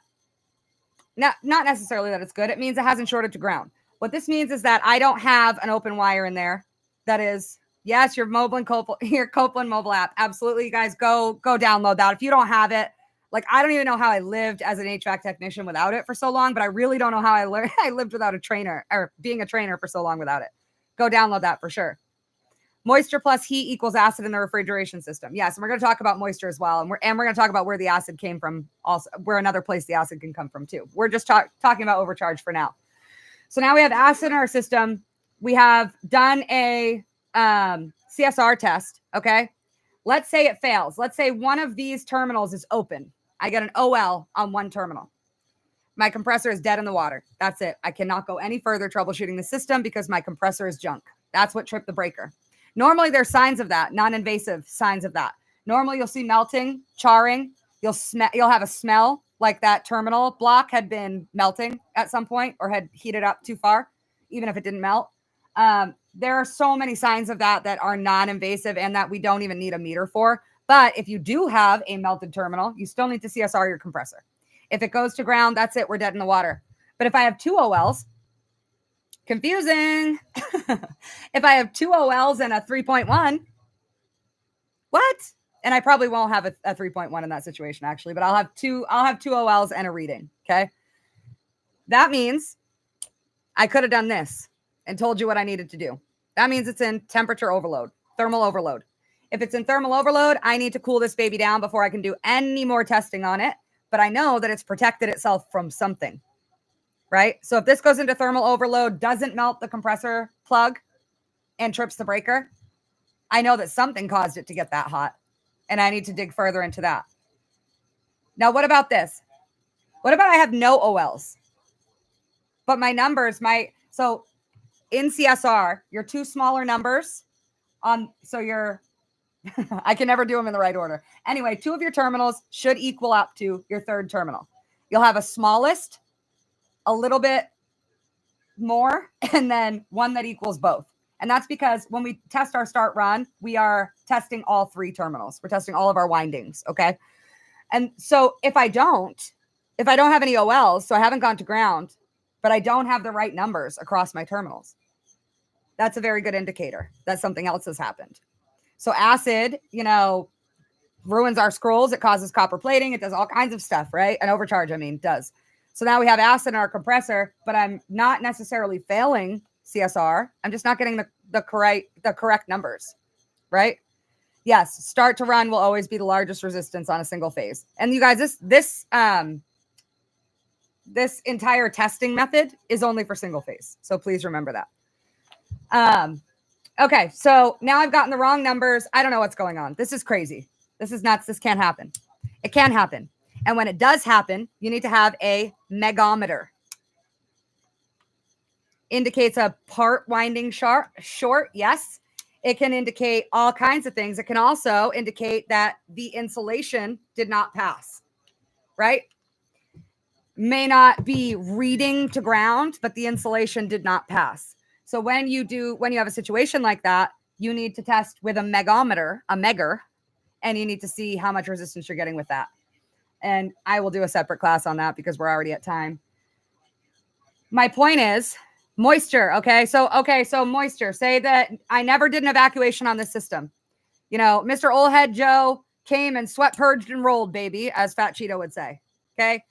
not necessarily that it's good, it means it hasn't shorted to ground. What this means is that I don't have an open wire in there that is, yes, your Copeland mobile app. Absolutely, you guys, go download that. If you don't have it, like, I don't even know how I lived as an HVAC technician without it for so long, but I really don't know how I lived without a trainer or being a trainer for so long without it. Go download that for sure. Moisture plus heat equals acid in the refrigeration system. Yes, and we're going to talk about moisture as well. And we're going to talk about where the acid came from, also where another place the acid can come from too. We're just talking about overcharge for now. So now we have acid in our system. We have done a CSR test, okay? Let's say it fails. Let's say one of these terminals is open. I get an OL on one terminal. My compressor is dead in the water. That's it. I cannot go any further troubleshooting the system because my compressor is junk. That's what tripped the breaker. Normally, there's signs of that, non-invasive signs of that. Normally, you'll see melting, charring. You'll have a smell like that terminal block had been melting at some point or had heated up too far, even if it didn't melt. There are so many signs of that are non-invasive and that we don't even need a meter for. But if you do have a melted terminal, you still need to CSR your compressor. If it goes to ground, that's it. We're dead in the water. But if I have two OLs, confusing. If I have two OLs and a 3.1, what? And I probably won't have a 3.1 in that situation, actually, but I'll have two OLs and a reading. Okay. That means I could have done this and told you what I needed to do. That means it's in temperature overload, thermal overload. If it's in thermal overload, I need to cool this baby down before I can do any more testing on it. But I know that it's protected itself from something, right? So if this goes into thermal overload, doesn't melt the compressor plug and trips the breaker, I know that something caused it to get that hot. And I need to dig further into that. Now, what about this? What about I have no OLs? But my numbers, so in CSR, your two smaller numbers I can never do them in the right order. Anyway, two of your terminals should equal up to your third terminal. You'll have a smallest, a little bit more, and then one that equals both. And that's because when we test our start run, we are testing all three terminals. We're testing all of our windings, okay? And so if I don't have any OLs, so I haven't gone to ground, but I don't have the right numbers across my terminals, that's a very good indicator that something else has happened. So acid, ruins our scrolls. It causes copper plating. It does all kinds of stuff, right? An overcharge, does. So now we have acid in our compressor, but I'm not necessarily failing CSR. I'm just not getting the correct numbers, right? Yes, start to run will always be the largest resistance on a single phase. And you guys, this entire testing method is only for single phase. So please remember that. Okay, so now I've gotten the wrong numbers. I don't know what's going on. This is crazy. This is nuts. This can't happen. It can happen. And when it does happen, you need to have a megometer. Indicates a part winding short. Yes. It can indicate all kinds of things. It can also indicate that the insulation did not pass, right? May not be reading to ground, but the insulation did not pass. So when you have a situation like that, you need to test with a megometer, a megger, and you need to see how much resistance you're getting with that. And I will do a separate class on that because we're already at time. My point is moisture. Okay. So moisture, say that I never did an evacuation on this system. You know, Mr. Oldhead Joe came and sweat, purged, and rolled, baby, as Fat Cheeto would say. Okay.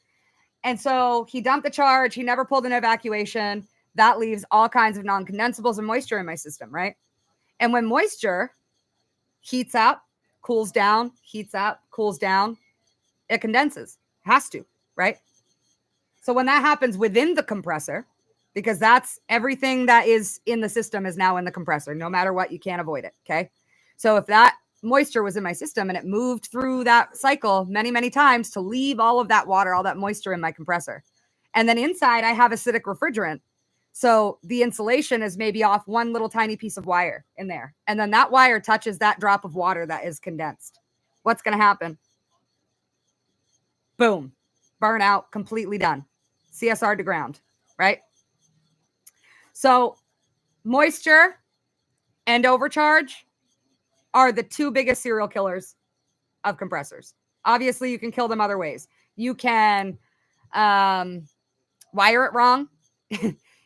And so he dumped the charge. He never pulled an evacuation. That leaves all kinds of non-condensables and moisture in my system, right? And when moisture heats up, cools down, heats up, cools down, it condenses. Has to, right? So when that happens within the compressor, because that's everything that is in the system is now in the compressor, no matter what, you can't avoid it, okay? So if that moisture was in my system and it moved through that cycle many, many times to leave all of that water, all that moisture in my compressor. And then inside I have acidic refrigerant. So the insulation is maybe off one little tiny piece of wire in there. And then that wire touches that drop of water that is condensed. What's going to happen? Boom. Burnout, completely done. CSR to ground, right? So moisture and overcharge are the two biggest serial killers of compressors. Obviously, you can kill them other ways. You can wire it wrong.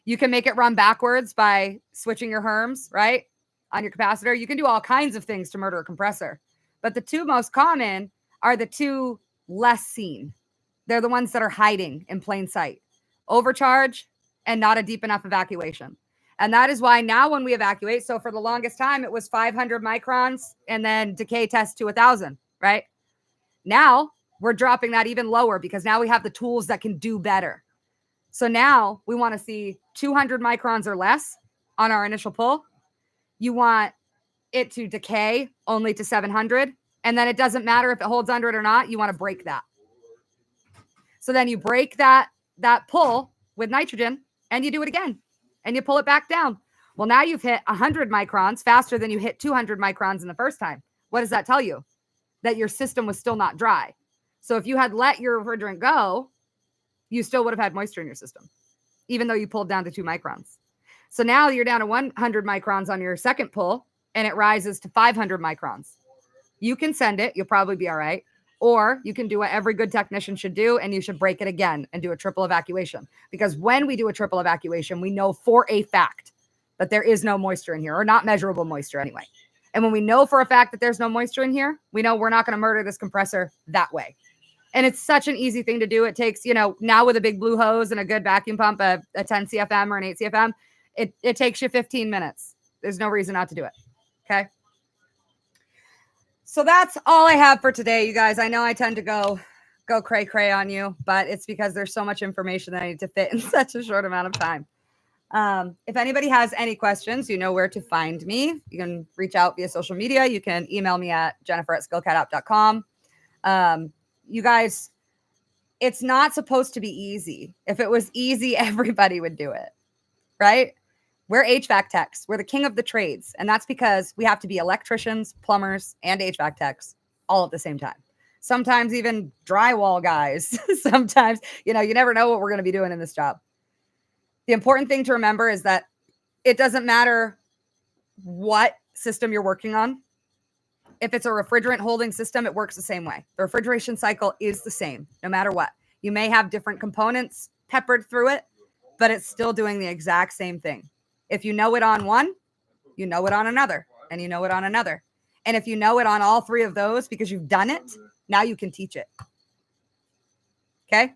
You can make it run backwards by switching your herms, right, on your capacitor. You can do all kinds of things to murder a compressor. But the two most common are the two less seen. They're the ones that are hiding in plain sight. Overcharge and not a deep enough evacuation. And that is why now when we evacuate, so for the longest time, it was 500 microns and then decay test to 1,000, right? Now we're dropping that even lower because now we have the tools that can do better. So now we want to see 200 microns or less on our initial pull. You want it to decay only to 700. And then it doesn't matter if it holds under it or not. You want to break that. So then you break that pull with nitrogen and you do it again and you pull it back down. Well, now you've hit 100 microns faster than you hit 200 microns in the first time. What does that tell you? That your system was still not dry. So if you had let your refrigerant go, you still would have had moisture in your system, even though you pulled down to 2 microns. So now you're down to 100 microns on your second pull and it rises to 500 microns. You can send it. You'll probably be all right. Or you can do what every good technician should do, and you should break it again and do a triple evacuation. Because when we do a triple evacuation, we know for a fact that there is no moisture in here, or not measurable moisture anyway. And when we know for a fact that there's no moisture in here, we know we're not going to murder this compressor that way. And it's such an easy thing to do. It takes, now with a big blue hose and a good vacuum pump, a 10 CFM or an 8 CFM, it takes you 15 minutes. There's no reason not to do it. Okay. So that's all I have for today, you guys. I know I tend to go cray cray on you, but it's because there's so much information that I need to fit in such a short amount of time. If anybody has any questions, you know where to find me. You can reach out via social media. You can email me at jennifer@skillcatapp.com. You guys, it's not supposed to be easy. If it was easy, everybody would do it, right? We're HVAC techs. We're the king of the trades. And that's because we have to be electricians, plumbers, and HVAC techs all at the same time. Sometimes even drywall guys. Sometimes, you never know what we're going to be doing in this job. The important thing to remember is that it doesn't matter what system you're working on. If it's a refrigerant holding system, it works the same way. The refrigeration cycle is the same, no matter what. You may have different components peppered through it, but it's still doing the exact same thing. If you know it on one, you know it on another, and you know it on another. And if you know it on all three of those because you've done it, now you can teach it. Okay?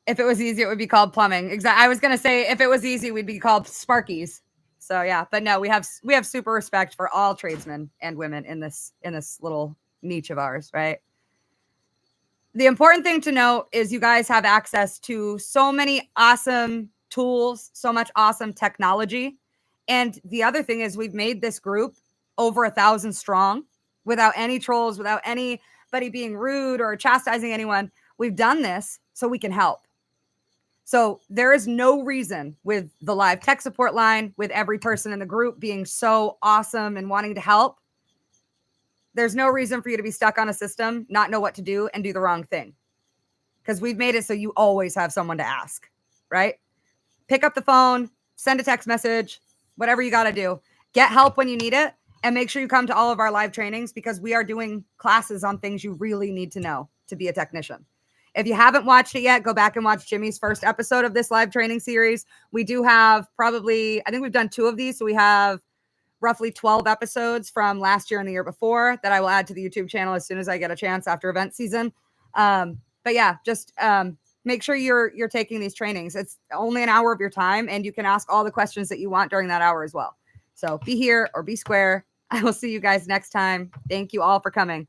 If it was easy, it would be called plumbing. I was going to say if it was easy, we'd be called Sparkies. So yeah, but no, we have super respect for all tradesmen and women in this little niche of ours, right? The important thing to note is you guys have access to so many awesome tools, so much awesome technology. And the other thing is we've made this group over 1,000 strong without any trolls, without anybody being rude or chastising anyone. We've done this so we can help. So there is no reason with the live tech support line, with every person in the group being so awesome and wanting to help. There's no reason for you to be stuck on a system, not know what to do, and do the wrong thing. Because we've made it so you always have someone to ask, right? Pick up the phone, send a text message, whatever you got to do. Get help when you need it. And make sure you come to all of our live trainings because we are doing classes on things you really need to know to be a technician. If you haven't watched it yet, go back and watch Jimmy's first episode of this live training series. We do have I think we've done 2 of these. So we have roughly 12 episodes from last year and the year before that I will add to the YouTube channel as soon as I get a chance after event season. But yeah, just make sure you're taking these trainings. It's only an hour of your time and you can ask all the questions that you want during that hour as well. So be here or be square. I will see you guys next time. Thank you all for coming.